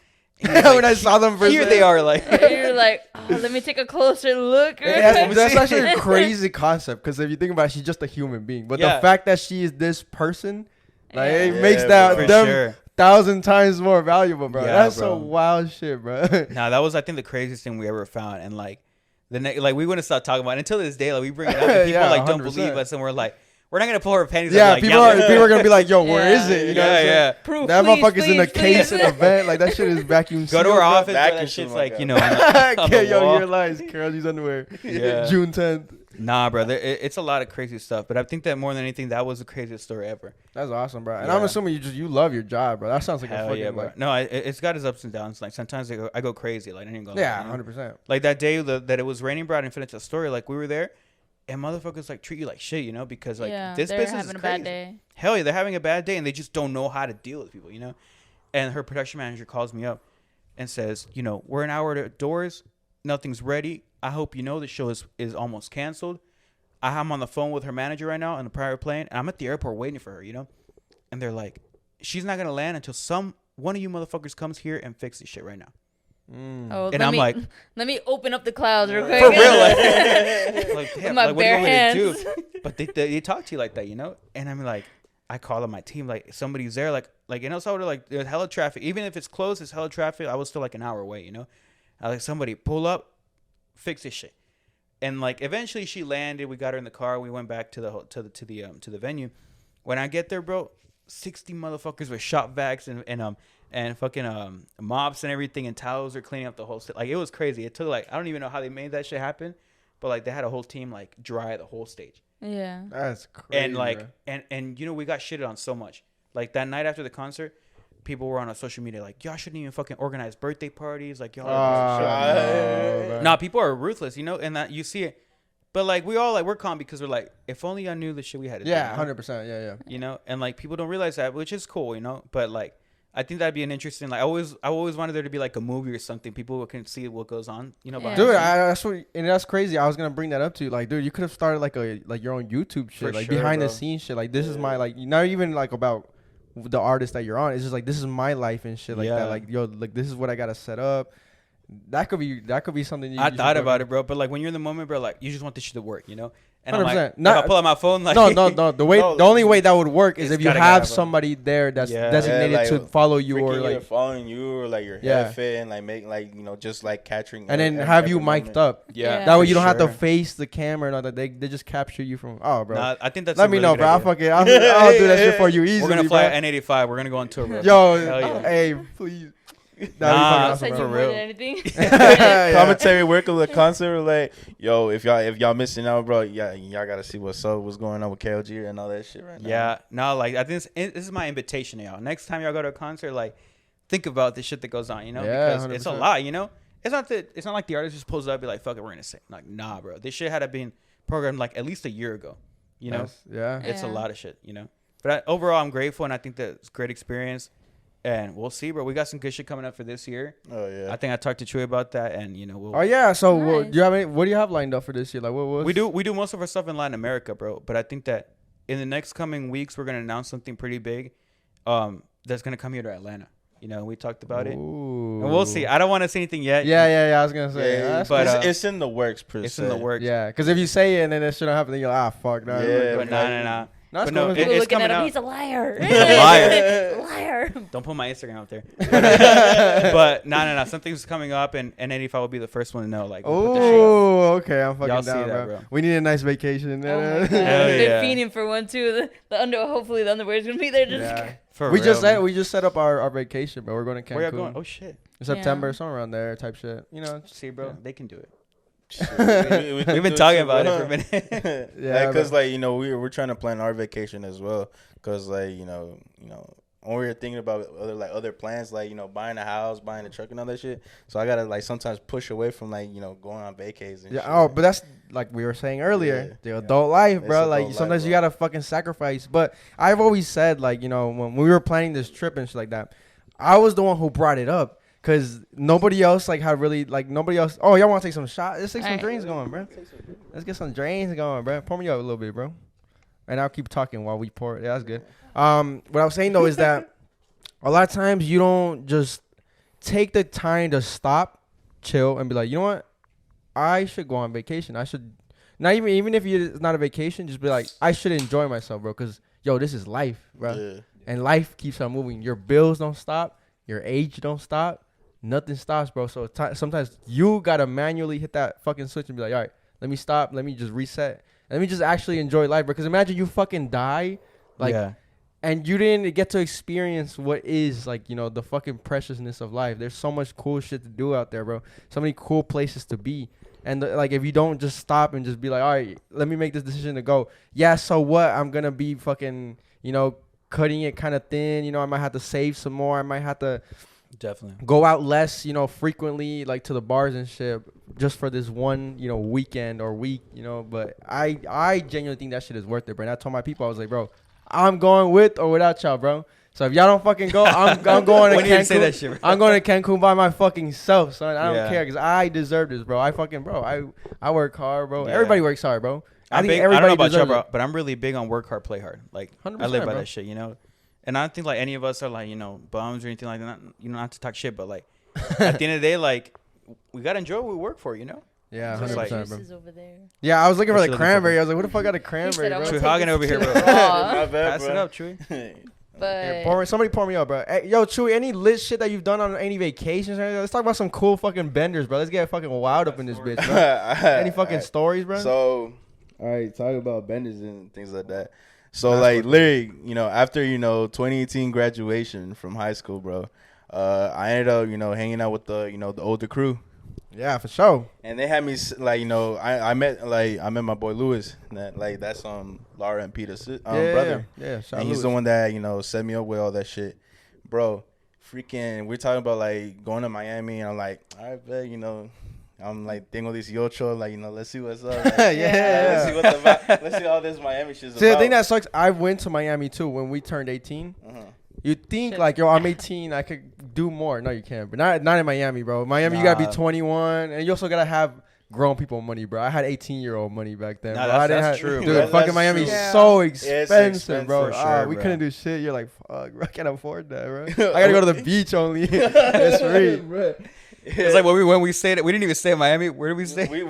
When I saw them first, Here they are, like. You're like, oh, let me take a closer look. That's actually a crazy concept because if you think about it, she's just a human being. But Yeah. the fact that she is this person, like, Yeah. it makes Yeah, that bro. them For sure. 1,000 times more valuable, bro. Yeah, That's bro. some wild shit, bro. Now that was I think the craziest thing we ever found, and like like we wouldn't stop talking about it until this day. Like we bring it up, and people Yeah, like don't 100%. believe us, and we're like, we're not gonna pull her panties. Yeah, up, like, people are gonna be like, "Yo, where Yeah. is it?" You know, what I'm yeah, saying? yeah. Proof, That please, motherfucker's in a please, case please. in a vent. Like that shit is vacuum. Go to sealed, her bro. office, bro. Vacuum That shit's seal, like my you God. know. On the Okay, yo, wall. your lies. Karol G's underwear. Yeah. June 10th. Nah, bro, it's a lot of crazy stuff. But I think that more than anything, that was the craziest story ever. That's awesome, bro. And Yeah. I'm assuming you love your job, bro. That sounds like a Hell fucking yeah, bro. like, No, it's got its ups and downs. Like sometimes I go crazy. Like I didn't go. yeah, you know? 100%. Like that day that it was raining, bro. I didn't finish the story. Like we were there, and motherfuckers like treat you like shit, you know, because like Yeah, this they're business having is a crazy. bad day. Hell yeah, they're having a bad day and they just don't know how to deal with people, you know? And her production manager calls me up and says, you know, we're an hour to doors. Nothing's ready. I hope you know the show is almost canceled. I'm on the phone with her manager right now on the private plane, and I'm at the airport waiting for her, you know? And they're like, she's not going to land until one of you motherfuckers comes here and fix this shit right now. Oh, And I'm like, let me open up the clouds real quick. for real, like damn, my like, what do you bare want me hands. to do? But they talk to you like that, you know? And I'm like, I call up my team, like somebody's there, like in El Salvador, like there's hella traffic. Even if it's closed, it's hella traffic. I was still like an hour away, you know? I was like, somebody pull up, fix this shit. And like eventually she landed. We got her in the car. We went back to the venue. When I get there, bro, 60 motherfuckers with shop vacs and fucking mops and everything, and towels are cleaning up the whole shit. Like it was crazy. It took like, I don't even know how they made that shit happen, but like they had a whole team like dry the whole stage. Yeah. That's crazy. And like bro. and you know, we got shitted on so much. Like that night after the concert, people were on our social media like, y'all shouldn't even fucking organize birthday parties. Like y'all. Nah, people are ruthless, you know, and that you see it. But like we all like, we're calm because we're like, if only I knew the shit we had to do. Yeah, You know? 100%. Yeah. You know, and like people don't realize that, which is cool, you know. But like, I think that'd be an interesting. Like, I always wanted there to be like a movie or something. People can see what goes on, you know. Yeah. behind the Dude, scenes. that's crazy. I was gonna bring that up to you. Like, dude, you could have started like your own YouTube shit, For like sure, behind the bro. scenes shit. Like, this is my like, not even like about the artist that you're on. It's just like, this is my life and shit like Yeah. that. Like, yo, like this is what I gotta set up. That could be something. I thought about it, bro. But like when you're in the moment, bro, like you just want this shit to work, you know. And I'm 100%. like, Not- if I pull out my phone, like No. No, The only way that would work is it's if you gotta have have somebody there that's Yeah. designated Yeah, like, to follow you, freaking or either like, following you, or like your Yeah. head fit, and like make like, you know, just like capturing. and then every have you moment. mic'd up. Yeah. That way for you don't have to sure. face the camera and all that. They just capture you from. Oh, bro. Nah, I think that's. Let a me really know, good bro. I'll idea. fucking I'll do that shit for you easily. We're gonna fly bro. at N85. We're gonna go on tour, bro. Yo, Hell yeah. hey, please. That'd be Nah, fucking I'll awesome, send bro. you For more real. than anything. Yeah. Commentary work of the concert, like, yo, if y'all missing out, bro, y'all gotta see what's going on with KLG and all that shit right now. Yeah, no, like I think this is my invitation to y'all. Next time y'all go to a concert, like think about the shit that goes on, you know, Yeah, because it's a 100%. lot, you know. It's not like the artist just pulls it up and be like, fuck it, we're gonna sing. Like, nah, bro, this shit had to been programmed like at least a year ago, you know. Yeah. It's a Yeah. lot of shit, you know. But overall, I'm grateful, and I think that it's a great experience. And we'll see, bro. We got some good shit coming up for this year. Oh yeah. I think I talked to Chewy about that, and you know, we'll. Oh yeah. So Nice. do you have any? What do you have lined up for this year? Like what? We do most of our stuff in Latin America, bro. But I think that in the next coming weeks, we're gonna announce something pretty big, that's gonna come here to Atlanta. You know, we talked about it, and we'll see. I don't want to say anything yet. Yeah. I was gonna say. Yeah, That's but, cool. it's in the works, per it's se. in the works. Yeah, because if you say it and then that shit don't happen, then you're like, fuck, no. Yeah, But nah. That's But no, cool. it- People it's looking at coming him. out. He's a liar. He's a liar. Liar. Don't put my Instagram out there. But nah. Something's coming up, and N85 will be the first one to know. Like, we'll put the shit up. Oh, okay. I'm fucking Y'all see down, that, bro. bro. We need a nice vacation. Oh my God. Hell They're yeah. fiending for one too. Hopefully the underwear is gonna be there. Just Yeah. For we real, just man. set up our vacation, bro. We're going to Cancun. Where y'all going? Oh shit. in September, Yeah. somewhere around there, type shit. You know. See, bro, Yeah. they can do it. We've We've been talking about it for a minute. Yeah, because bro. like, you know, we're trying to plan our vacation as well. Because like, you know, when we were thinking about other plans, like, you know, buying a house, buying a truck, and all that shit. So I gotta like sometimes push away from like, you know, going on vacays and Yeah. shit. Oh, but that's like we were saying earlier, the adult life, It's bro. adult Like life, sometimes you bro. gotta fucking sacrifice. But I've always said, like, you know, when we were planning this trip and shit like that, I was the one who brought it up. Cause nobody else like had really like nobody else. Oh, y'all want to take some shots? Let's take some Alright. drinks going, bro. Let's get some drinks going, bro. Pour me up a little bit, bro. And I'll keep talking while we pour. Yeah, that's good. What I was saying though is that a lot of times you don't just take the time to stop, chill, and be like, you know what? I should go on vacation. I should not even if it's not a vacation, just be like, I should enjoy myself, bro. Cause yo, this is life, bro. Yeah. And life keeps on moving. Your bills don't stop. Your age don't stop. Nothing stops, bro. So sometimes you gotta manually hit that fucking switch and be like, all right, let me stop. Let me just reset. Let me just actually enjoy life, bro. Because imagine you fucking die, like, yeah. and you didn't get to experience what is like, you know, the fucking preciousness of life. There's so much cool shit to do out there, bro. So many cool places to be. And like, if you don't just stop and just be like, all right, let me make this decision to go. Yeah, so what? I'm gonna be fucking, you know, cutting it kind of thin. You know, I might have to save some more. I might have to Definitely. go out less, you know, frequently, like to the bars and shit, just for this one, you know, weekend or week, you know. But I genuinely think that shit is worth it, bro. And I told my people, I was like, bro, I'm going with or without y'all, bro. So if y'all don't fucking go, I'm going to When did you Cancun. say that shit, bro? I'm going to Cancun by my fucking self, son. I don't Yeah. care because I deserve this, bro. I fucking, bro, I work hard, bro. Yeah. Everybody works hard, bro. I think I don't everybody know about y'all, deserves bro, it. but I'm really big on work hard, play hard. Like, I 100%, live by bro. that shit, And I don't think like any of us are like, bums or anything like that. Not to talk shit, but like at the end of the day, like we gotta enjoy what we work for, Yeah, There's 100%, like bro. juices over there. Yeah, I was looking for What the you looking for, cranberry. bro? I was like, what the fuck got a He cranberry, said, I'm bro? gonna Chewy hogging take over this here, to bro. the raw. My bad, Pass bro. it up, Chewy. But Somebody pour me up, bro. Hey, yo, Chewy, any lit shit that you've done on any vacations or anything? Let's talk about some cool fucking benders, bro. Let's get fucking wild up in this bitch, bro. Any fucking stories, bro? So, all right, talk about benders and things like that. So, That's like, what- literally, after 2018 graduation from high school, bro, I ended up, hanging out with the, the older crew, Yeah, for sure. and they had me like, I met my boy Lewis, that's Laura and Peter's brother. Yeah, shout And he's the one that set me up with all that shit, bro. Freaking, we're talking about like going to Miami, and I'm like, all right, bet, I'm like, tengo 18, like, let's see what's up. Like, Yeah. let's see what the vibe, let's see all this Miami shit's See, the about. thing that sucks, I went to Miami too when we turned 18. You think Shit. like, yo, I'm 18, I could do more. No, you can't. But not in Miami, bro. Miami, you gotta be Nah. 21, and you also gotta have grown people money, bro. I had 18-year-old money back then. Nah, bro. I didn't that's have, true, dude. bro. That's Fucking Miami true. is Yeah. so It's expensive, expensive bro. for sure, We bro. couldn't do shit. You're like, fuck, bro, I can't afford that, bro. I gotta go to the beach only. That's free, bro. It's like when we stayed. We didn't even stay in Miami. Where did we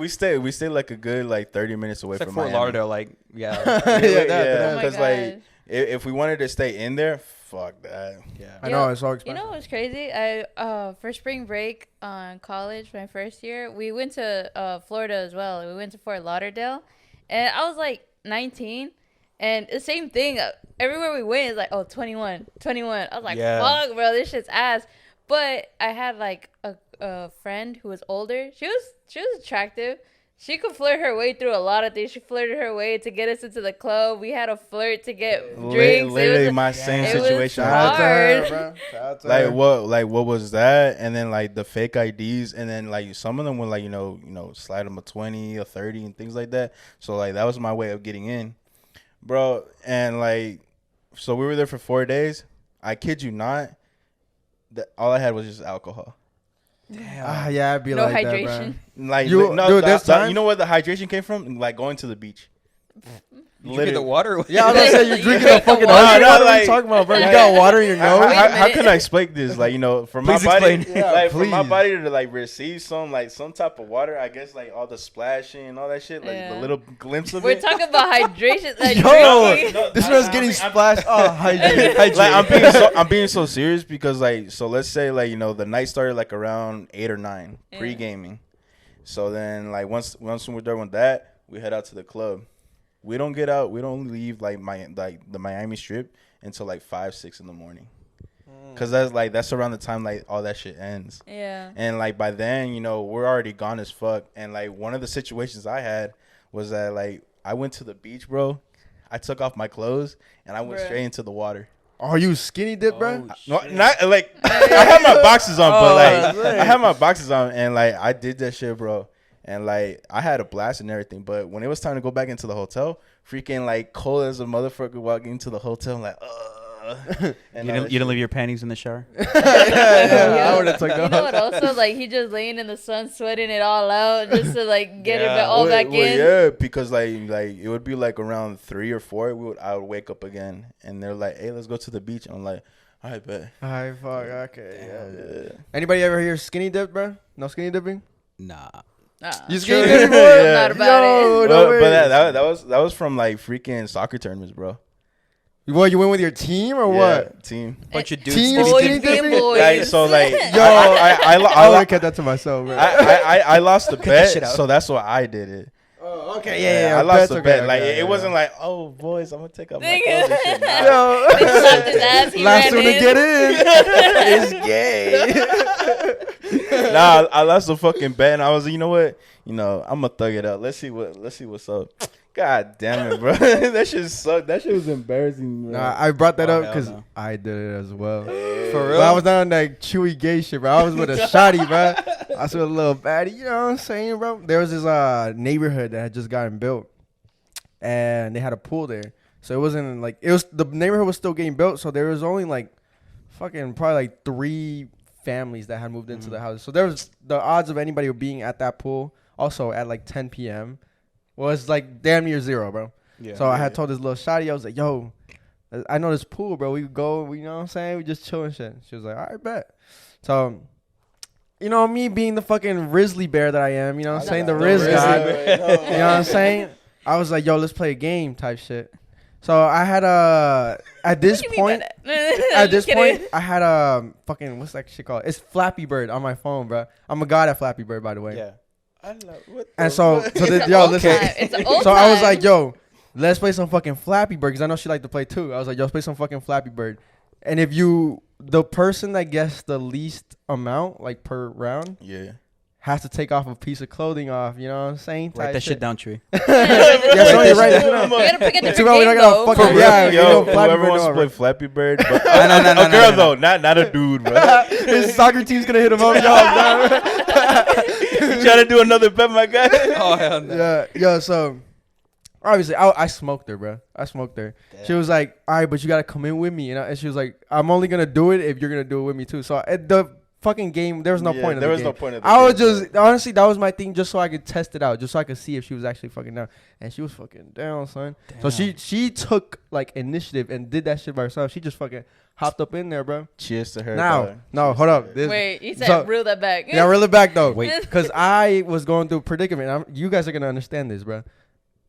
stay? we stayed like a good like 30 minutes away It's like from Fort Miami. Lauderdale. Like, yeah, Yeah, oh my because like God. if we wanted to stay in there, fuck that. yeah. I know Yo, it's so You expensive. know what's crazy? I for spring break on college, my first year, we went to Florida as well. We went to Fort Lauderdale, and I was like 19, and the same thing. Everywhere we went is like, oh, 21. I was like, Yeah. fuck, bro, this shit's ass. But I had like a friend who was older. She was attractive. She could flirt her way through a lot of things. She flirted her way to get us into the club. We had a flirt to get drinks. Literally It was, my same it was situation. Shout out to her, hard. bro. Shout out to her. What was that? And then like the fake IDs, and then like some of them would like slide them a 20 or 30 and things like that. So like that was my way of getting in, bro. And like, so we were there for 4 days. I kid you not, all I had was just alcohol. Ah, yeah, I'd be No like hydration. that, Like dude, there's times- you know where the hydration came from? Like going to the beach. You drinking the water? bro. Yeah, I was gonna say you're drinking the fucking No, ocean no, water. What are like- you talking about, bro? You got water in your How, nose. Wait a how minute. can I explain this? Like, for my Please body, explain. Yeah, like for my please. body to like receive some type of water, I guess like all the splashing and all that shit, like the Yeah. little glimpse of We're it. talking about hydration. Like Yo, drinking. No, this I- man's I getting mean, splashed. Oh, hydrated. Like I'm being so serious because like, so let's say like the night started like around 8 or 9 Yeah. pre-gaming. So then like once we're done with that, we head out to the club. We don't leave like the Miami Strip until like 5-6 in the morning. Cause that's around the time like all that shit ends. Yeah. And like by then, we're already gone as fuck. And like one of the situations I had was that like I went to the beach, bro. I took off my clothes and I went Bruh. straight into the water. Are you skinny dip, bro? No, not like I had my boxes on, but like man. I had my boxes on and like I did that shit, bro. And like I had a blast and everything, but when it was time to go back into the hotel, freaking like cold as a motherfucker walking into the hotel, I'm like, and You didn't leave your panties in the shower? Yeah, I would have took You know those. what? Also, like he just laying in the sun, sweating it all out, just to like get it Yeah. back, all back in. Yeah, because like it would be like around 3 or 4. I would wake up again, and they're like, "Hey, let's go to the beach." And I'm like, "All right, bet." Alright, fuck. Okay. Yeah. Yeah. Anybody ever hear skinny dip, bro? No skinny dipping? Nah. You I'm skinny dipping, boy? Yeah. not about Yo, it. no But way. that was from like freaking soccer tournaments, bro. What, you went with your team or what? Yeah, team. Bunch of dudes. Team skinny Boys skinny dipping. being dipping? boys. Like, so like, Yo, I I would have kept that to myself, bro. I lost the that bet, shit out. so that's why I did it. Oh, okay, yeah. I lost the okay, bet. okay, Like okay, it wasn't like, oh boys, I'm gonna take off my Nigga. clothes and shit. Nah. Yo. They slapped his ass. He Last ran one to in. get in is gay. Nah, I lost the fucking bet, and I was, you know what? I'm gonna thug it out. Let's see what's up. God damn it, bro. That shit sucked. That shit was embarrassing, bro. Nah, I brought that Oh, up hell because no. I did it as well. For But I was not on that chewy gay shit, bro. I was with a shotty, bro. I was with a little baddie, you know what I'm saying, bro? There was this neighborhood that had just gotten built, and they had a pool there. So it wasn't like, the neighborhood was still getting built, so there was only like fucking probably like 3 families that had moved into the house. So there was the odds of anybody being at that pool also at like 10 p.m. was like damn near zero, bro. Yeah. So I had told this little shawty, I was like, yo, I know this pool, bro. We could go, you know what I'm saying? We just chill and shit. She was like, all right, bet. So, you know, me being the fucking Risley bear that I am, you know what I'm saying? The Riz guy. You know what I'm saying? I was like, yo, let's play a game type shit. So I had at this point, I had a fucking, what's that shit called? It's Flappy Bird on my phone, bro. I'm a god at Flappy Bird, by the way. Yeah. And so yo, listen. It's an old So I was time. like, yo, let's play some fucking Flappy Bird, because I know she liked to play too. I was like, yo, let's play some fucking Flappy Bird. And if the person that gets the least amount, like per round, Yeah. has to take off a piece of clothing off, you know what I'm saying? Write Type that shit down, Tree. Yeah, so you're right. You know. You gotta pick a different Too bad we game, don't got a though. fucking- Yeah, you Yo, know, Flappy whoever Bird wants to know, play right? Flappy Bird, but no, a girl though, not a dude, bro. His soccer team's gonna hit him up, yo. You trying to do another bet, my guy? Oh hell no. Yeah, so obviously I smoked her, bro. I smoked her. She was like, all right, but you gotta come in with me, and she was like, I'm only gonna do it if you're gonna do it with me too. So at the fucking game, there was no point. There was game. no point. I was just honestly, that was my thing, just so I could test it out, just so I could see if she was actually fucking down, and she was fucking down, son. So she took like initiative and did that shit by herself. She just fucking hopped up in there, bro. Cheers to her. Now, dog. no, Cheers hold to up. her. This, Wait, you said So- reel that back. yeah, reel it back though. Wait. Because I was going through a predicament. You guys are gonna understand this, bro.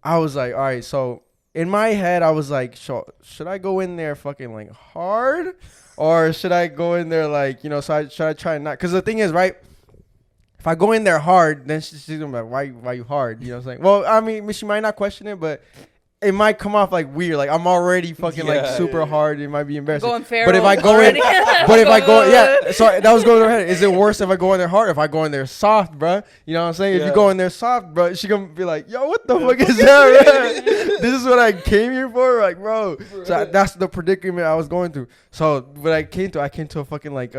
I was like, all right, so in my head, I was like, should I go in there fucking like hard, or should I go in there like, you know? Should I try not? Because the thing is, right? If I go in there hard, then she's gonna be like, why you hard? You know what I'm saying? Well, I mean, she might not question it, but it might come off like weird. Like I'm already fucking like Yeah. super hard. It might be embarrassing. Going feral But if I go already. in, but if I go, yeah. So that was going to her head. Is it worse if I go in there hard? Or if I go in there soft, bro? You know what I'm saying? If Yeah. you go in there soft, bro, she gonna be like, yo, what the fuck is that, bro? This is what I came here for, like, bro. So that's the predicament I was going through. So what I came to a fucking like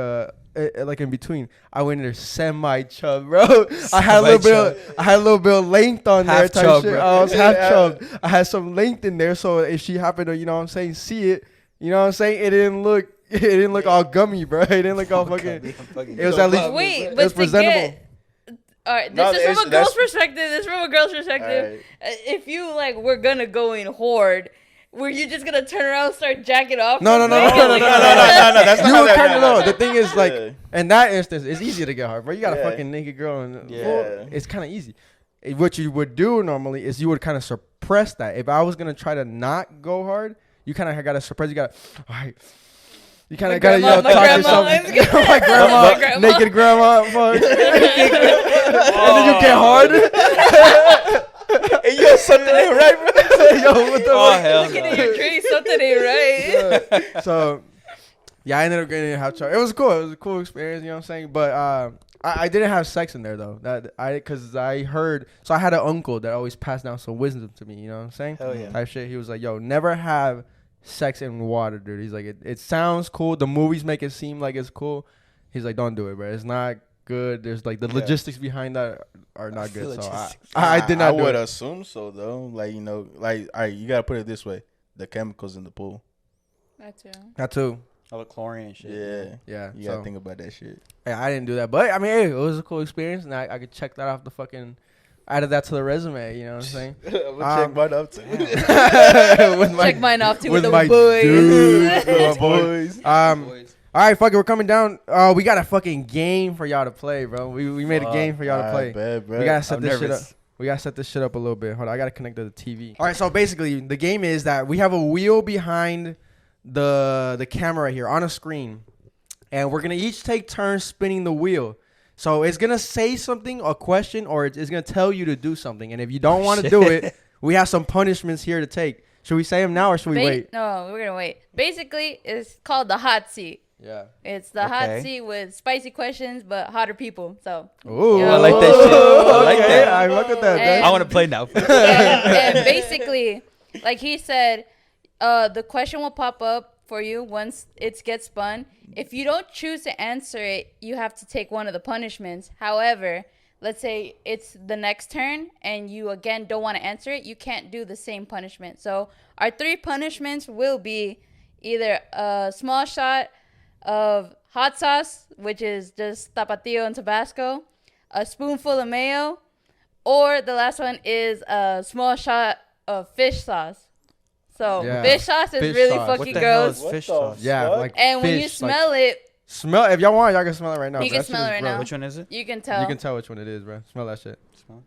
in between. I went in there semi chub, bro. I had a little bit of length on there Half type chub, shit. bro. I was half chubbed. I had some length in there, so if she happened to, you know what I'm saying, see it, you know what I'm saying, it didn't look all gummy, bro. It didn't look all fucking. It was at least. Wait, it but was to presentable. get. All right, No, this is from a that's- girl's perspective. This is from a girl's perspective. If you like, we're gonna go in horde. Were you just gonna turn around and start jacking off? No. No, that's You not would how kind of that know. happens. The thing is, like, Yeah. in that instance, it's easy to get hard, bro. You got a Yeah. fucking naked girl, and Yeah. it's kind of easy. What you would do normally is you would kind of suppress that. If I was gonna try to not go hard, you kind of got to suppress. You got to, all right. You kind of got to, my talk grandma yourself. is good. My grandma, My grandma. naked grandma, fuck. And then you get hard. Hey, yo, something ain't right, bro. Yo, what the Oh fuck? hell Looking no. at your tree, something ain't right. So, yeah, I ended up getting in half chub. It was cool. It was a cool experience, you know what I'm saying? But I didn't have sex in there though. Because I heard. So I had an uncle that always passed down some wisdom to me. You know what I'm saying? Hell yeah. Type shit. He was like, "Yo, never have sex in water, dude." He's like, "It sounds cool. The movies make it seem like it's cool." He's like, "Don't do it, bro. It's not good. There's like the logistics behind that are not good." So I did not I do would it. assume so though. Like, you know, like, all right, you gotta put it this way: the chemicals in the pool. That too. That too. All the chlorine and shit. Yeah, Yeah. you so, gotta think about that shit. yeah, I didn't do that, but I mean, hey, it was a cool experience, and I could check that off the fucking. Added that to the resume. You know what I'm saying? I'm gonna check mine up too. With my- Check mine off too with the my boys. dudes, My my boys. All right, fuck it. We're coming down. We got a fucking game for y'all to play, bro. We made a game for y'all to play. Bad, We gotta set I'm this shit up. nervous. We gotta set this shit up a little bit. Hold on, I gotta connect to the TV. All right, so basically, the game is that we have a wheel behind the camera right here on a screen, and we're gonna each take turns spinning the wheel. So it's gonna say something, a question, or it's gonna tell you to do something. And if you don't want to do it, we have some punishments here to take. Should we say them now or should we wait? No, we're gonna wait. Basically, it's called the hot seat. Yeah. It's the hot Okay. seat with spicy questions, but hotter people. So Ooh, Yeah. I like that shit. I like Okay, that. I look at that. And- I want to play now. and basically, like he said, the question will pop up for you once it gets spun. If you don't choose to answer it, you have to take one of the punishments. However, let's say it's the next turn and you again don't want to answer it, you can't do the same punishment. So our 3 punishments will be either a small shot of hot sauce, which is just tapatio and Tabasco, a spoonful of mayo, Or the last one is a small shot of fish sauce. So Yeah. fish sauce is Fish really sauce. fucking What the hell gross. is fish What the sauce? Yeah, fuck? like And when fish, you smell it, smell if y'all want, y'all can smell it right now. You bro. can That shit smell is it right gross. now. Which one is it? you can tell. You can tell which one it is, bro. Smell that shit. Smell.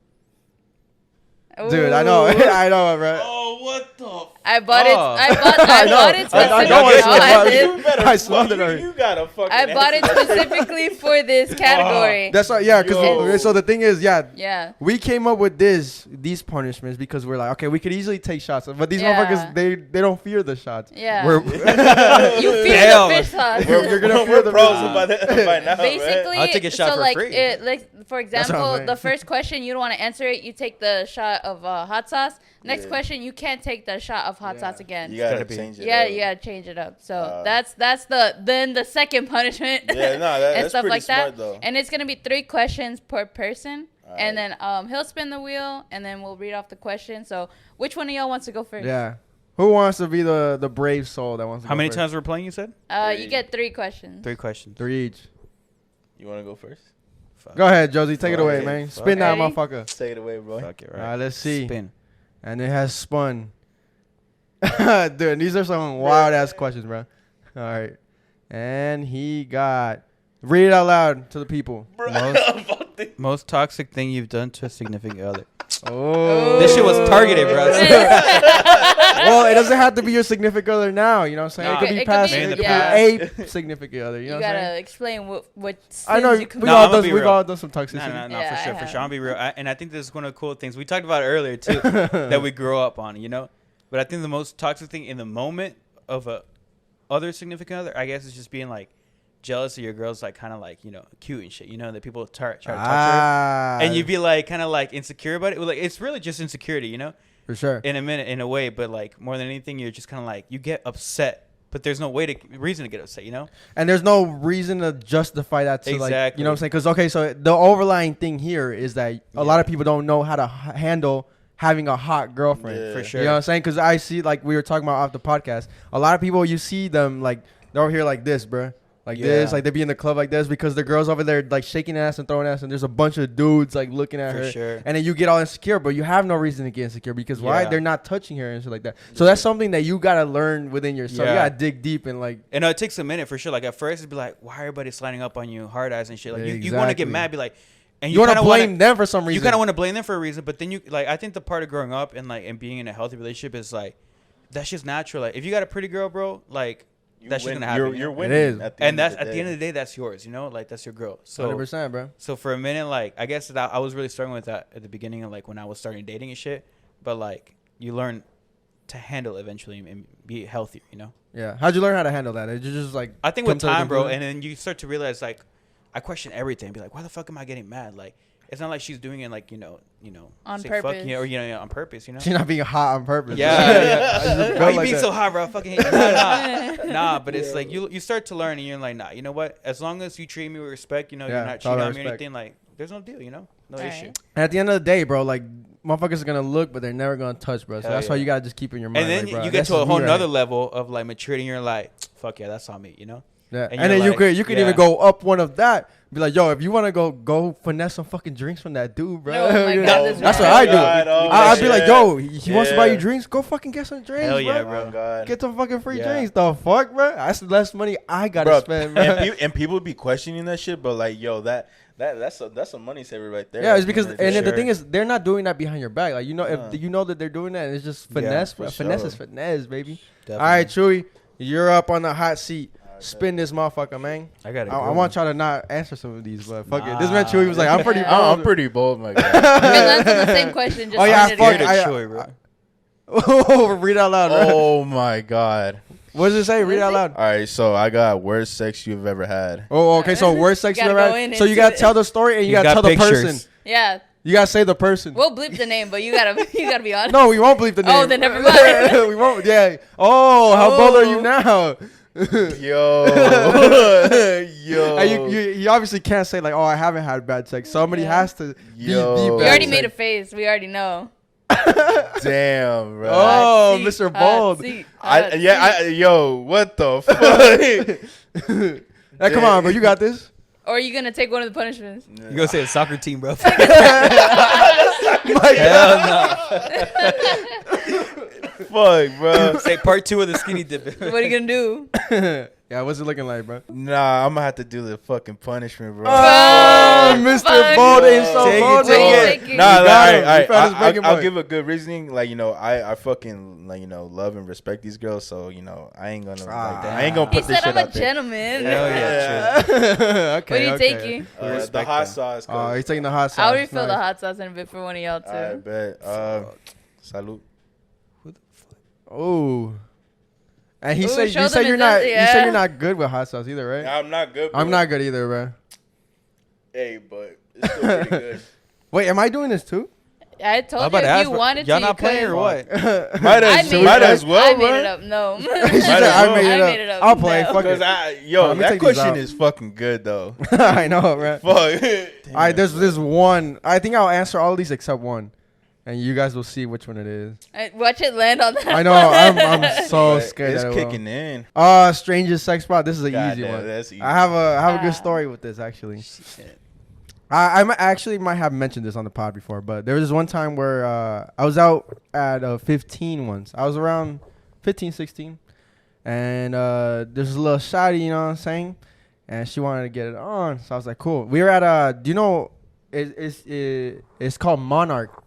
Dude, I know, Ooh. I know, bro. Oh, what the? I bought it. Oh. I bought it I specifically. know what it Oh, I is. did. You better. I smelled it you, already. you got a fucking. I bought it answer that shit. specifically for this category. That's right, yeah. Because Yo. so the thing is, yeah, Yeah. we came up with these punishments because we're like, okay, we could easily take shots, but these Yeah. motherfuckers, they don't fear the shots. Yeah. We're, You fear Damn. the fish sauce. You're gonna fear We're the pros fish. by now, Basically, I'll take a shot so for like, free. like for what I'm example, saying. the first question you don't want to answer it, you take the shot of hot sauce. Next Yeah. question, you can't take the shot of hot sauce again. You gotta gotta be- change it. Yeah, up. you gotta change it up. So that's the second punishment. Yeah, no, that, and that's stuff pretty like smart that. though. And it's gonna be 3 questions per person, and Alright. then he'll spin the wheel, and then we'll read off the question. So which one of y'all wants to go first? Yeah. Who wants to be the brave soul that wants to How go many first? times we're playing? You said You 3. get 3 questions. 3 questions. 3 each. You wanna go first? Fuck. Go ahead, Josie. Take it Fuck away, it. man. Fuck Spin that it. Ready? motherfucker. Take it away, bro. Fuck it, All right. right, let's see. Spin. And it has spun. Dude, these are some wild ass questions, bro. All right. And he got. Read it out loud to the people. Most toxic thing you've done to a significant other. Oh. This shit was targeted, bro. Well, it doesn't have to be your significant other now. You know what I'm saying? Nah. It could It be could past. be- It could yeah. be a significant other. You You know what I'm gotta saying? explain what I know sins you we Nah, all I'ma done, be we've real. all done some toxicity. No, Yeah, for I sure, for have. sure. I'll be real. And I think this is one of the cool things. We talked about it earlier, too, that we grow up on, you know? But I think the most toxic thing in the moment of a other significant other, I guess, is just being, like, jealous of your girl's, like, kind of, like, you know, cute and shit, you know? That people try to touch her. And you'd be, like, kind of, like, insecure about it. Like, it's really just insecurity, you know? for sure. In a way, but, like, more than anything, you're just kind of, like, you get upset. But there's no reason to get upset, you know? And there's no reason to justify that to like, Exactly. you know what I'm saying? Because, okay, so the overlying thing here is that a lot of people don't know how to handle having a hot girlfriend. Yeah. For sure. You know what I'm saying? Because I see, like we were talking about off the podcast, a lot of people, you see them, like, they're over here like this, bruh. Like this, Yeah. like they be in the club like this because the girls over there like shaking ass and throwing ass, and there's a bunch of dudes like looking at For her, sure. and then you get all insecure, but you have no reason to get insecure because why? Yeah. They're not touching her and shit like that. So that's something that you gotta learn within yourself. You Yeah. gotta dig deep and like. And it takes a minute for sure. Like at first, it'd be like, why everybody sliding up on you, hard eyes and shit. Like you want to Exactly. get mad, be like, and You want to kinda blame them for some reason. You kind of want to blame them for a reason, but then you like, I think the part of growing up and like and being in a healthy relationship is like, that's just natural. Like if you got a pretty girl, bro, like that's just gonna happen. You're you know? winning. is. And that's at the end of the day, that's yours. You know, like that's your girl. So 100%, bro. So for a minute, like I guess that I was really struggling with that at the beginning of like when I was starting dating and shit. But like you learn to handle it eventually and be healthier, you know. Yeah. How'd you learn how to handle that? Did you just like? I think come with to the time, bro, conclusion? and then you start to realize like I question everything. Be like, why the fuck am I getting mad? Like it's not like she's doing it like you know On say purpose. fuck you or on purpose, you know. She's not being hot on purpose. Yeah, I yeah. just Why felt you like being that. so hot, bro? I fucking hate you. Nah, but it's like you start to learn and you're like, nah, you know what? As long as you treat me with respect, you know, Yeah, you're not it's all cheating on about me or respect. anything, like there's no deal, you know? No All issue. right. And at the end of the day, bro, like motherfuckers are gonna look, but they're never gonna touch, bro. So Hell that's why yeah. you gotta just keep it in your mind. And then like, bro, you get this to a is me, whole right? nother level of like maturity and you're like, fuck yeah, that's on me, you know? Yeah. and And then you're you like, could yeah. even go up one of that. Be like, yo, if you wanna go finesse some fucking drinks from that dude, bro. Oh my You know? God, this That's man. what I do. God, oh I'd be shit. like, yo, he wants to buy you Yeah. drinks. Go fucking get some drinks, Hell yeah, bro. bro. Oh, God. Get some fucking free Yeah. drinks. The fuck, bro? That's less money I gotta Bro, spend, bro. and people be questioning that shit, but like, yo, that's a money saver right there. Yeah, it's because, For and then the sure. thing is, they're not doing that behind your back. Like, you know, Uh. if you know that they're doing that, it's just Yeah, finesse. for Finesse sure. is finesse, baby. Definitely. All right, Chewy, you're up on the hot seat. Spin this motherfucker, man. I got it. I want y'all to not answer some of these, but fuck it. This man Chewy was like, I'm pretty bold. I'm pretty bold, my guy. Milan's on the same question. Just Oh, yeah, wanted to fuck, get- I- Chewy, bro. Oh, read out loud, bro. Oh my god. What does it say? Read out loud. All right, so I got worst sex you've ever had. Oh, okay. So worst sex you Gotta ever go had. in So you into gotta it. tell the story and you He's gotta got tell the pictures. person. Yeah, You gotta say the person. we'll bleep the name, but you gotta be honest. No, we won't bleep the name. Oh, then never mind. We won't. Yeah. Oh, how bold are you Oh. now? Yo, yo. You obviously can't say like, oh, I haven't had bad sex. Somebody Yeah. has to Yo. be You bad already sex. made a face. We already know. Damn, bro. Oh, Hot seat, Mr. hot Bold. seat, hot seat. Yo, what the fuck? Hey, come on, bro. You got this. Or are you gonna take one of the punishments? You go say a soccer team, bro. My God. Fuck, bro. Say part 2 of the skinny dip. What are you gonna do? Yeah, what's it looking like, bro? Nah, I'm gonna have to do the fucking punishment, bro. Oh, Mr. fuck. Bold ain't so Take it, bold. take no. it. Take it. Nah, You like, got him. I, You found his breaking I'll point. give a good reasoning. Like, you know, I fucking, like, you know, love and respect these girls. So, you know, I ain't gonna, I ain't gonna He put this said shit I'm a out there. gentleman. Hell yeah, okay. What are you okay. taking? The Respect hot them. sauce. Oh, he's taking the hot sauce. I'll refill the Nice. hot sauce in a bit for one of y'all too. I bet. Salute. Oh. And he Ooh, said show you said them you're his not list, you yeah. said you're not good with hot sauce either, right? I'm not good. I'm bro. not good either, bro. Hey, but it's still pretty good. Wait, am I doing this too? I I'm told you about to if ask, you bro. wanted Y'all to, not you playing could. or what? Might I as, made might it as up. well, I made bro. it up. No. She said, as I well. made it I up. made it up. I'll play. No. Fuck Because it. yo, Let me that take these question out. is fucking good though. I know, bro. Fuck. All right, there's one. I think I'll answer all of these except one, and you guys will see which one it is. Watch it land on that. I know. I'm so But scared. It's that it will. kicking in. Strangest sex spot. This is a God easy damn, one. that's easy. I have a Ah. good story with this actually. I actually might have mentioned this on the pod before, but there was this one time where I was out at 15 once. I was around 15, 16, and there's a little shawty, you know what I'm saying? And she wanted to get it on, so I was like, cool. We were at do you know? It's called Monarch.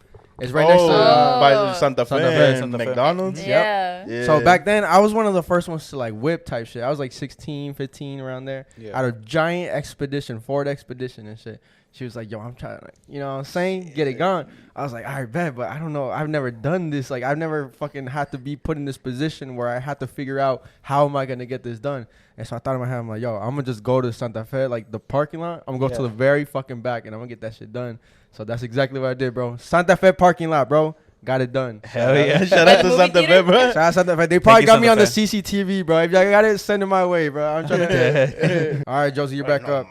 It's right next to. by Santa Fe, Santa Fe, and Santa Fe. McDonald's. Yeah. Yeah. So back then, I was one of the first ones to like whip type shit. I was like 16, 15 around there. Yeah. Out of giant expedition, Ford Expedition and shit. She was like, yo, I'm trying to, like, you know what I'm saying? Get it gone. I was like, all right, bet, but I don't know. I've never done this. Like, I've never fucking had to be put in this position where I have to figure out how am I going to get this done. And so I thought in my head, I'm like, yo, I'm going to just go to Santa Fe, like the parking lot. I'm going to go to the very fucking back and I'm going to get that shit done. So that's exactly what I did, bro. Santa Fe parking lot, bro. Got it done. Hell yeah. Shout By out the to movie Santa Fe, theater? bro. Shout out Santa Fe. They probably you, got me Santa on the Fe. CCTV, bro. If y'all got it, send it my way, bro. I'm trying to. All right, Josie, you're back up.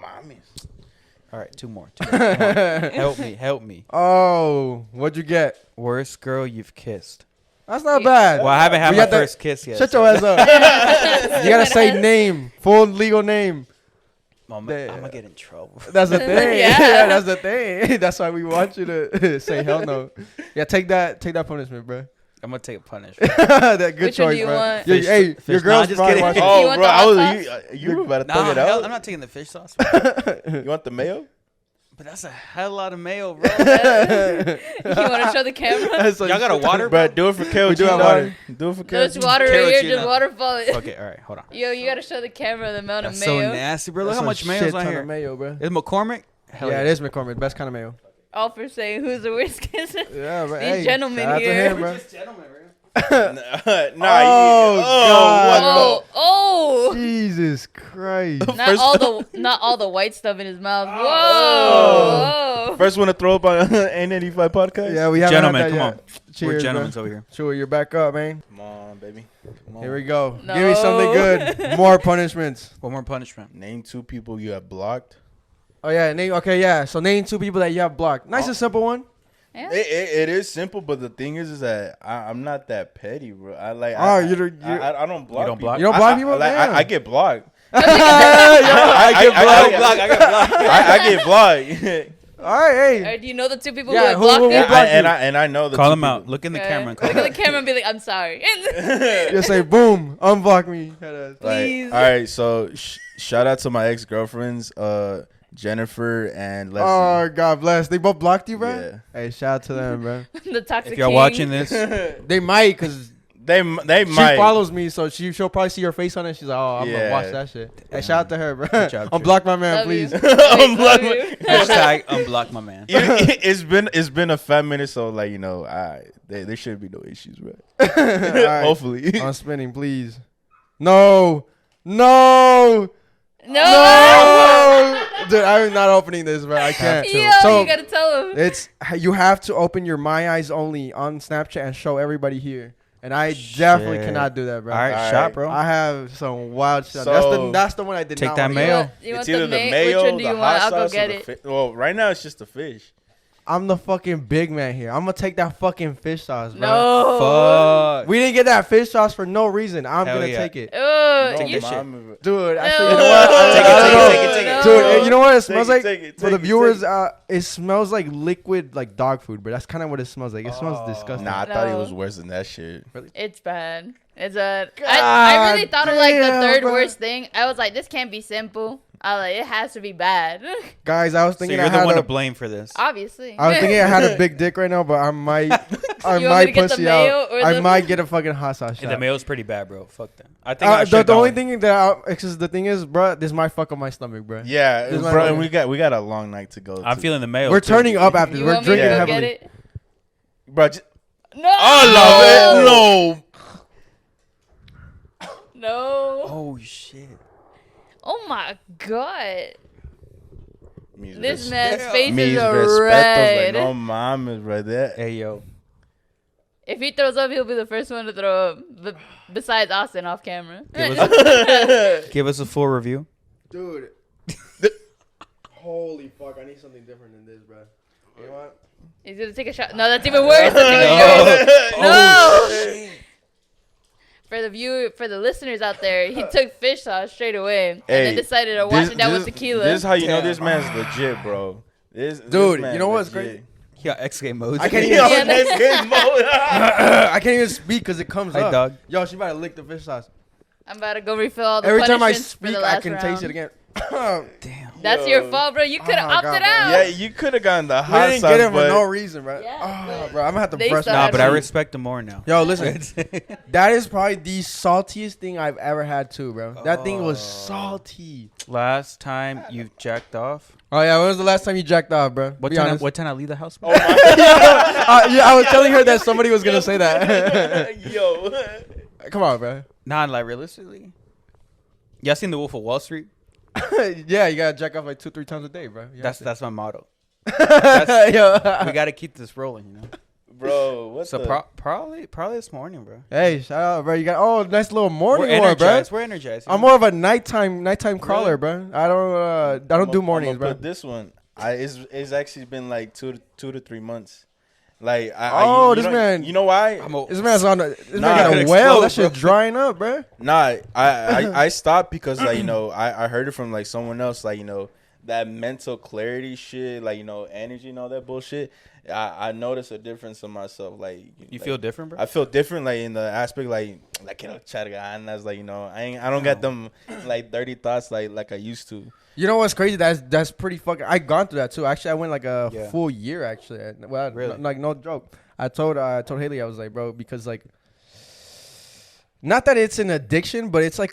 All right, two more. Come on. Help me. Oh, what'd you get? Worst girl you've kissed. That's not bad. Well, I haven't had We my got that- first kiss yet. Shut so- your ass up. You gotta say name, full legal name. I'm gonna get in trouble. That's the thing. Yeah. Yeah, that's the thing. That's why we want you to say hell no. Yeah, take that punishment, bro. I'm gonna take a punishment. That good Which one choice, do you bro. want? Yeah, Fish- hey, your fish- girl's nah, just probably kidding. watching. You Oh, want bro, the I hot was sauce? you were about to Nah, thug it out. I'm not taking the fish sauce. You want the mayo? But that's a hell lot of mayo, bro. You want to show the camera? So Y'all got a water, Bro, bro? do it for Carol We do G, have dog. water. Do it for Carol There's G. water Carrot right here, you just know. waterfall. Okay, all right, hold on. Yo, you gotta show the camera the amount That's of so mayo. nasty, bro. Look That's how a much mayo's shit on ton here. of mayo, bro. Is McCormick? Hell Yeah, it is McCormick. Best kind of mayo. All for saying who's the worst kisser. Yeah, but These hey, gentlemen shout out to here. him, bro. Nah, Oh, God. Oh, Jesus Christ. not all the white stuff in his mouth. Whoa, Oh. whoa. First one to throw up on N95 podcast. Yeah, we haven't Gentlemen, had that come yet. on. Cheers, We're gentlemen bro. over here. Sure, you're back up, man. Come on, baby. Come on. Here we go. No. Give me something good. More punishments. One more punishment. Name 2 people you have blocked. Oh yeah, name. Okay, yeah. So name 2 people that you have blocked. Nice and simple one. Yeah. It is simple, but the thing is that I'm not that petty, bro. I like. Oh, I don't block. You don't block? You don't block people? Like, Damn. I get blocked. I get blocked. I get blocked. I get blocked. All right, hey. Or do you know the 2 people Yeah, who have who blocked blocked you? you? Block and I know the Call 2 him out. people. Look in the Okay. camera and call Look him at the camera and be like, I'm sorry. Just say boom, unblock me. Like, Please. all right, so shout out to my ex girlfriends, Jennifer and Leslie. Oh, God bless. They both blocked you, bro? Yeah. Hey, shout out to them, bro. The toxic If y'all king. watching this, They might, because they she might. follows me, so she'll probably see your face on it. She's like, oh, I'm going to Yeah. watch that shit. Hey, shout out to her, bro. job, Unblock my man, Love please. you. Unblock Love you. hashtag unblock my man. It's been a 5 minutes, so like there should be no issues, bro. All right. Hopefully. I'm spinning, please. No. No. No. Dude, I'm not opening this, bro. I can't. Yo, So- you gotta tell him. It's you have to open your My Eyes Only on Snapchat and show everybody here. And I definitely Shit. cannot do that, bro. All right, All shot, right. bro. I have some wild shit. So- That's the one I did Take not that want. mayo. You want It's the either the mayo? mayo, Which one do the you hot want? I'll go sauce, get or it. the well, right now it's just the fish. I'm the fucking big man here. I'm gonna take that fucking fish sauce, bro. No. Fuck. We didn't get that fish sauce for no reason. I'm Hell gonna yeah. take it. Oh, No, you that shit. mama. Dude, actually, No. you know what? Take it, I don't take it, know. take it, Dude, you know what it smells like? Take it, For the take it, viewers, take it smells like liquid, like dog food, bro. That's kind of what it smells like. It smells disgusting. Nah, I thought it No. was worse than that shit. It's bad. It's a. I really thought of like the damn, third bro. worst thing. I was like, this can't be simple. I was like, it has to be bad. Guys, I was So thinking you're I the had one a, to blame for this. Obviously. I was thinking I had a big dick right now, but I might, I You want me might to get the pussy mayo out. or I the- might get a fucking hot sauce And the shot. mayo's pretty bad, bro. Fuck them. I think I The should've only gone- thing that because the thing is, bro, this might fuck up my stomach, bro. Yeah, This is bro, my- and we got a long night to go. I'm too. feeling the mayo. We're too. turning up after this. You We're want me to drinking go heavily. get it? bro. No. Oh No. Oh shit. Oh my god. no. This man's face Mis is respetos, red. like, no mames, bro. That Hey yo. If he throws up, he'll be the first one to throw up. Besides Austin off camera. Give us a full review. Dude. Holy fuck, I need something different than this, bro. You know what? He's gonna take a shot. No, that's even worse. That's even worse. No. For the listeners out there, he took fish sauce straight away and then decided to wash it down with tequila. This is how you know Damn. this man's legit, bro. This Dude, man's you know what's legit. great? Yeah, X game mode. I can't Yo, even. Yeah, this game mode. I can't even speak because it comes Hey, up. dog. Yo, she about to lick the fish sauce. I'm about to go refill all the Every time I punishments for speak, the I last can round. taste it again. Damn. That's Yo. your fault, bro. You could have my opted God, bro. out. Yeah, you could have gotten the We hot didn't sauce, get it for but no reason, bro. Yeah, Oh, but bro, I'm gonna have to they brush still my Nah, have but I to- respect him more now. Yo, listen. That is probably the saltiest thing I've ever had too, bro. That thing was salty. Last time you jacked off. Oh yeah, when was the last time you jacked off, bro? What Be time? honest. What time I leave the house? Oh my Yeah, I was telling her that somebody was gonna say that. yo. Come on, bro. Nah, like realistically. Y'all seen The Wolf of Wall Street? Yeah, you gotta jack off like 2-3 times a day, bro. You have That's my motto. to. Yo. We gotta keep this rolling, you know. Bro, what So the? probably this morning, bro. Hey, shout out, bro. You got nice little morning We're one, bro. energized. We're energized. I'm more of a nighttime crawler, bro. I don't do mornings, I'ma bro. put this one. It's actually been like 2 to 3 months. Like Oh, this know, man- You know why? This man's on this Nah, man got it a well. explode, That shit's bro. drying up, bro. Nah, I stopped because like I heard it from like someone else, like that mental clarity shit, like energy and all that bullshit. I noticed a difference in myself. Like You feel different, bro? I feel different, like in the aspect, like charganas, like I don't get them like dirty thoughts like I used to. You know what's crazy? That's pretty fucking. I gone through that too. Actually, I went like a Yeah. full year. Actually, well, Really? like no joke. I told Haley, I was like, bro, because like, not that it's an addiction, but it's a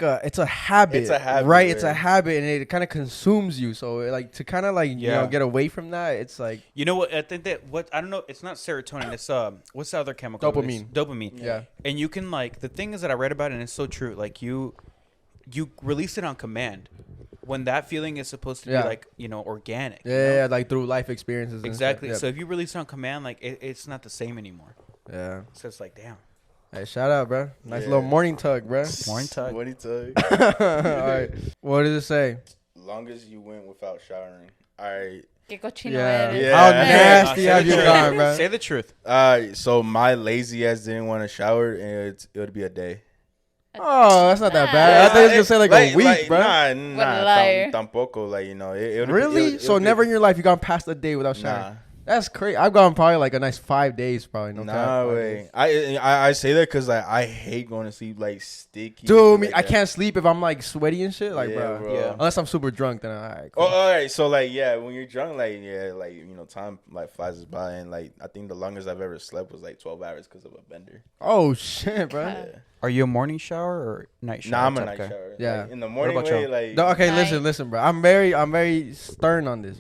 habit. It's a habit, right? It's a right. habit, and it kind of consumes you. So like to kind of like Yeah. get away from that, it's like You know what? I think that I don't know. It's not serotonin. It's what's the other chemical? Dopamine. Dopamine. yeah. And you can the thing is that I read about it and it's so true. Like you release it on command when that feeling is supposed to Yeah. be like organic. you Yeah, know? yeah, like through life experiences. Exactly. And So if you release it on command, like it's not the same anymore. stuff. Yeah. So it's like, damn. Hey, shout out, bro. Nice Yeah. little morning tug, bro. Morning tug. What he tell you? All right. What does it say? Longest you went without showering. All right. Que cochino Yeah. eres. Yeah. How Yeah. nasty Say have the you truth. gone, bro? Say the truth. So my lazy ass didn't want to shower, and it would be a day. Oh, that's not that bad. I thought you was gonna say like a week, bro. Nah, liar. tampoco. Like it would Really? So never in your life you gone past a day without showering? Nah. That's crazy. I've gone probably like a nice 5 days, probably. No Nah, cap, 5 way. days. I say that because like I hate going to sleep like sticky. Dude, like I that. can't sleep if I'm like sweaty and shit. Like, Yeah, bro. Yeah. Unless I'm super drunk, then alright. Cool. Oh, all right. So like, yeah, when you're drunk, like, yeah, like time like flies by, and like I think the longest I've ever slept was like 12 hours because of a bender. Oh shit, bro. Yeah. Yeah. Are you a morning shower or night shower? Nah, I'm a type night guy? shower. Yeah. Like, in the morning, about way, y'all? like. No, okay, Night. listen, bro. I'm very stern on this.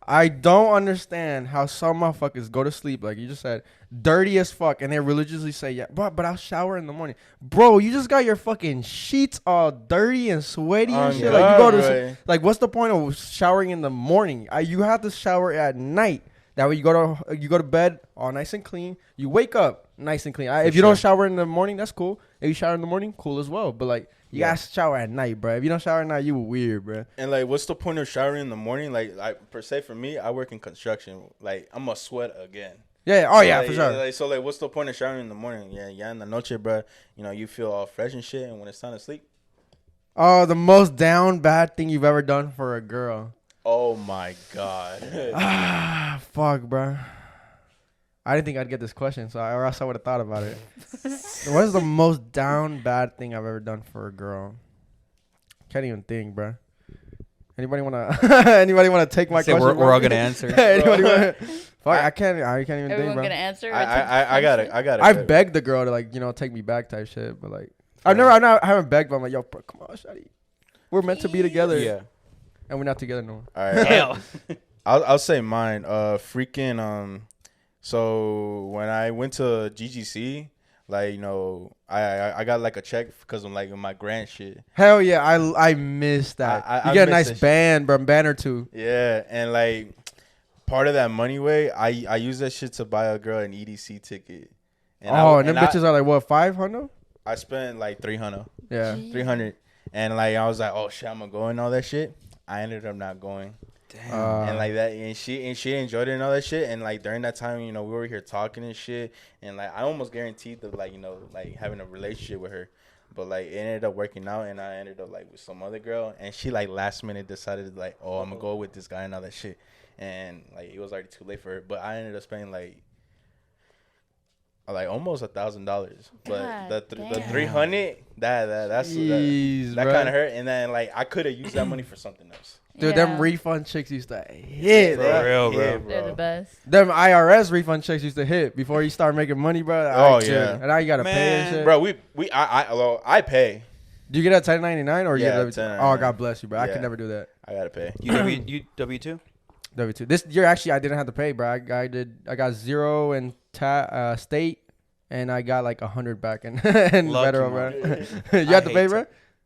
I don't understand how some motherfuckers go to sleep, like you just said, dirty as fuck, and they religiously say, yeah, but I'll shower in the morning. Bro, you just got your fucking sheets all dirty and sweaty and On shit. Like you go God, to right. like, what's the point of showering in the morning? You have to shower at night. That way you go to bed all nice and clean. You wake up nice and clean. If you don't shower in the morning, that's cool. If you shower in the morning, cool as well. But like, you Yeah. gotta shower at night, bro. If you don't shower at night, you weird, bro. And like, what's the point of showering in the morning? Like per se for me, I work in construction. Like, I'm gonna sweat again. Yeah. Oh yeah, Like, for sure. So like, what's the point of showering in the morning? Yeah, in the noche, bro. You know, you feel all fresh and shit, and when it's time to sleep, Oh, the most down bad thing you've ever done for a girl. oh my god. Ah, fuck, bro. I didn't think I'd get this question, or else I would have thought about it. What is the most down bad thing I've ever done for a girl? Can't even think, bro. Anybody wanna? Anybody wanna take my Say question? we're bro? all gonna answer. Anybody wanna? Fuck, I can't even think, Everyone bro. gonna answer? I got it. I've begged the girl to like, take me back type shit, but like, I haven't begged, but I'm like, yo, bro, come on, shawty. We're meant to be together, Yeah. and we're not together no more. All right. Hell. I'll say mine. So when I went to GGC, like, I got like a check because I'm like in my grant shit. Hell yeah, I missed that. I You get a miss nice that shit. band, bro, band or two. Yeah, and like part of that money way, I use that shit to buy a girl an EDC ticket. And them bitches are like what, 500? I spent like 300, Yeah. 300, and like I was like, oh shit, I'm gonna go and all that shit. I ended up not going. Damn. And like that, and she enjoyed it and all that shit. And like during that time, we were here talking and shit. And like I almost guaranteed that like like having a relationship with her, but like it ended up working out, and I ended up like with some other girl. And she like last minute decided like, oh, I'm gonna go with this guy and all that shit. And like it was already too late for her. But I ended up spending like almost $1,000. But God the damn. 300 that Jeez, kind bro. of hurt. And then like I could have used that money for something else. Dude, Yeah. them refund chicks used to hit. For bro. real, bro. They're the best. Them IRS refund checks used to hit before you start making money, bro. Oh, Shit. yeah. And now you gotta pay and Man. shit. Bro, I pay. Do you get a 1099 or you Yeah, get a 1099. Oh, God bless you, bro. I Yeah. could never do that. I gotta pay. You W2? W2. This year, actually, I didn't have to pay, bro. I got 0 in state, and I got like 100 back in, in Lucky, federal, bro. man. You have to I pay, hate bro?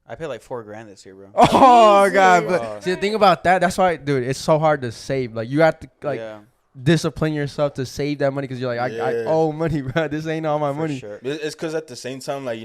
I paid like $4,000 this year, bro. Oh, God. Jesus. But see, the thing about that, that's why, dude, it's so hard to save. Like, you have to, like, yeah, discipline yourself to save that money because you're like, I Yeah. owe money, bro. This ain't all my for money. sure. It's because at the same time, like,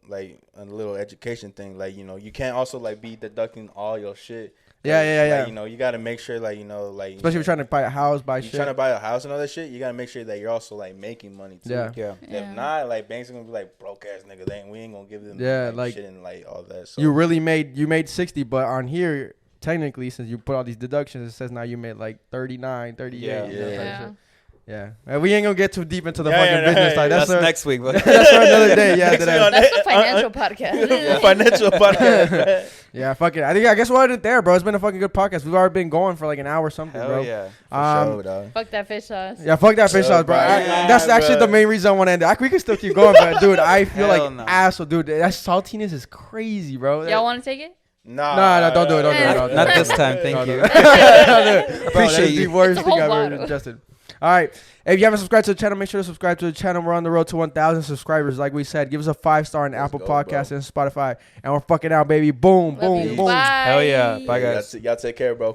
like a little education thing, like, you can't also like be deducting all your shit. Yeah. Like, you got to make sure, like, like, Especially if you're trying to buy a house, buy you're shit. trying to buy a house and all that shit, you got to make sure that you're also like making money too. Yeah. Yeah. If not, like, banks are gonna be like broke ass nigga. We ain't gonna give them Yeah, like, shit and like all that. So You really made 60, but on here, technically, since you put all these deductions, it says now you made like 39, 38. Yeah. you know, type Yeah. shit. Yeah. And we ain't gonna get too deep into the Yeah, fucking yeah, business. yeah, Like That's that's next week, but that's for another day. Yeah. Next week on That's the financial podcast. financial podcast. Yeah. Fuck it. I guess we'll end it there, bro. It's been a fucking good podcast. We've already been going for like an hour or something, hell bro. yeah. Sure, dog. Fuck that fish sauce. Yeah, fuck that fish sauce, bro. Yeah, That's actually bro. the main reason I want to end it. We can still keep going, but dude, I feel Hell like no. asshole, dude. That saltiness is crazy, bro. Y'all want to take it? Nah, No, don't do it. Don't do it. Not- Don't do it. Not this time, thank No, you. no. Appreciate Appreciate the you. worst It's a thing whole I've ever bottle. ingested. All right. If you haven't subscribed to the channel, make sure to subscribe to the channel. We're on the road to 1,000 subscribers. Like we said, give us a 5-star on Let's Apple go, Podcasts bro. and Spotify. And we're fucking out, baby. Boom, Love boom, you. boom. Bye. Hell yeah. Bye, guys. Y'all take care, bro.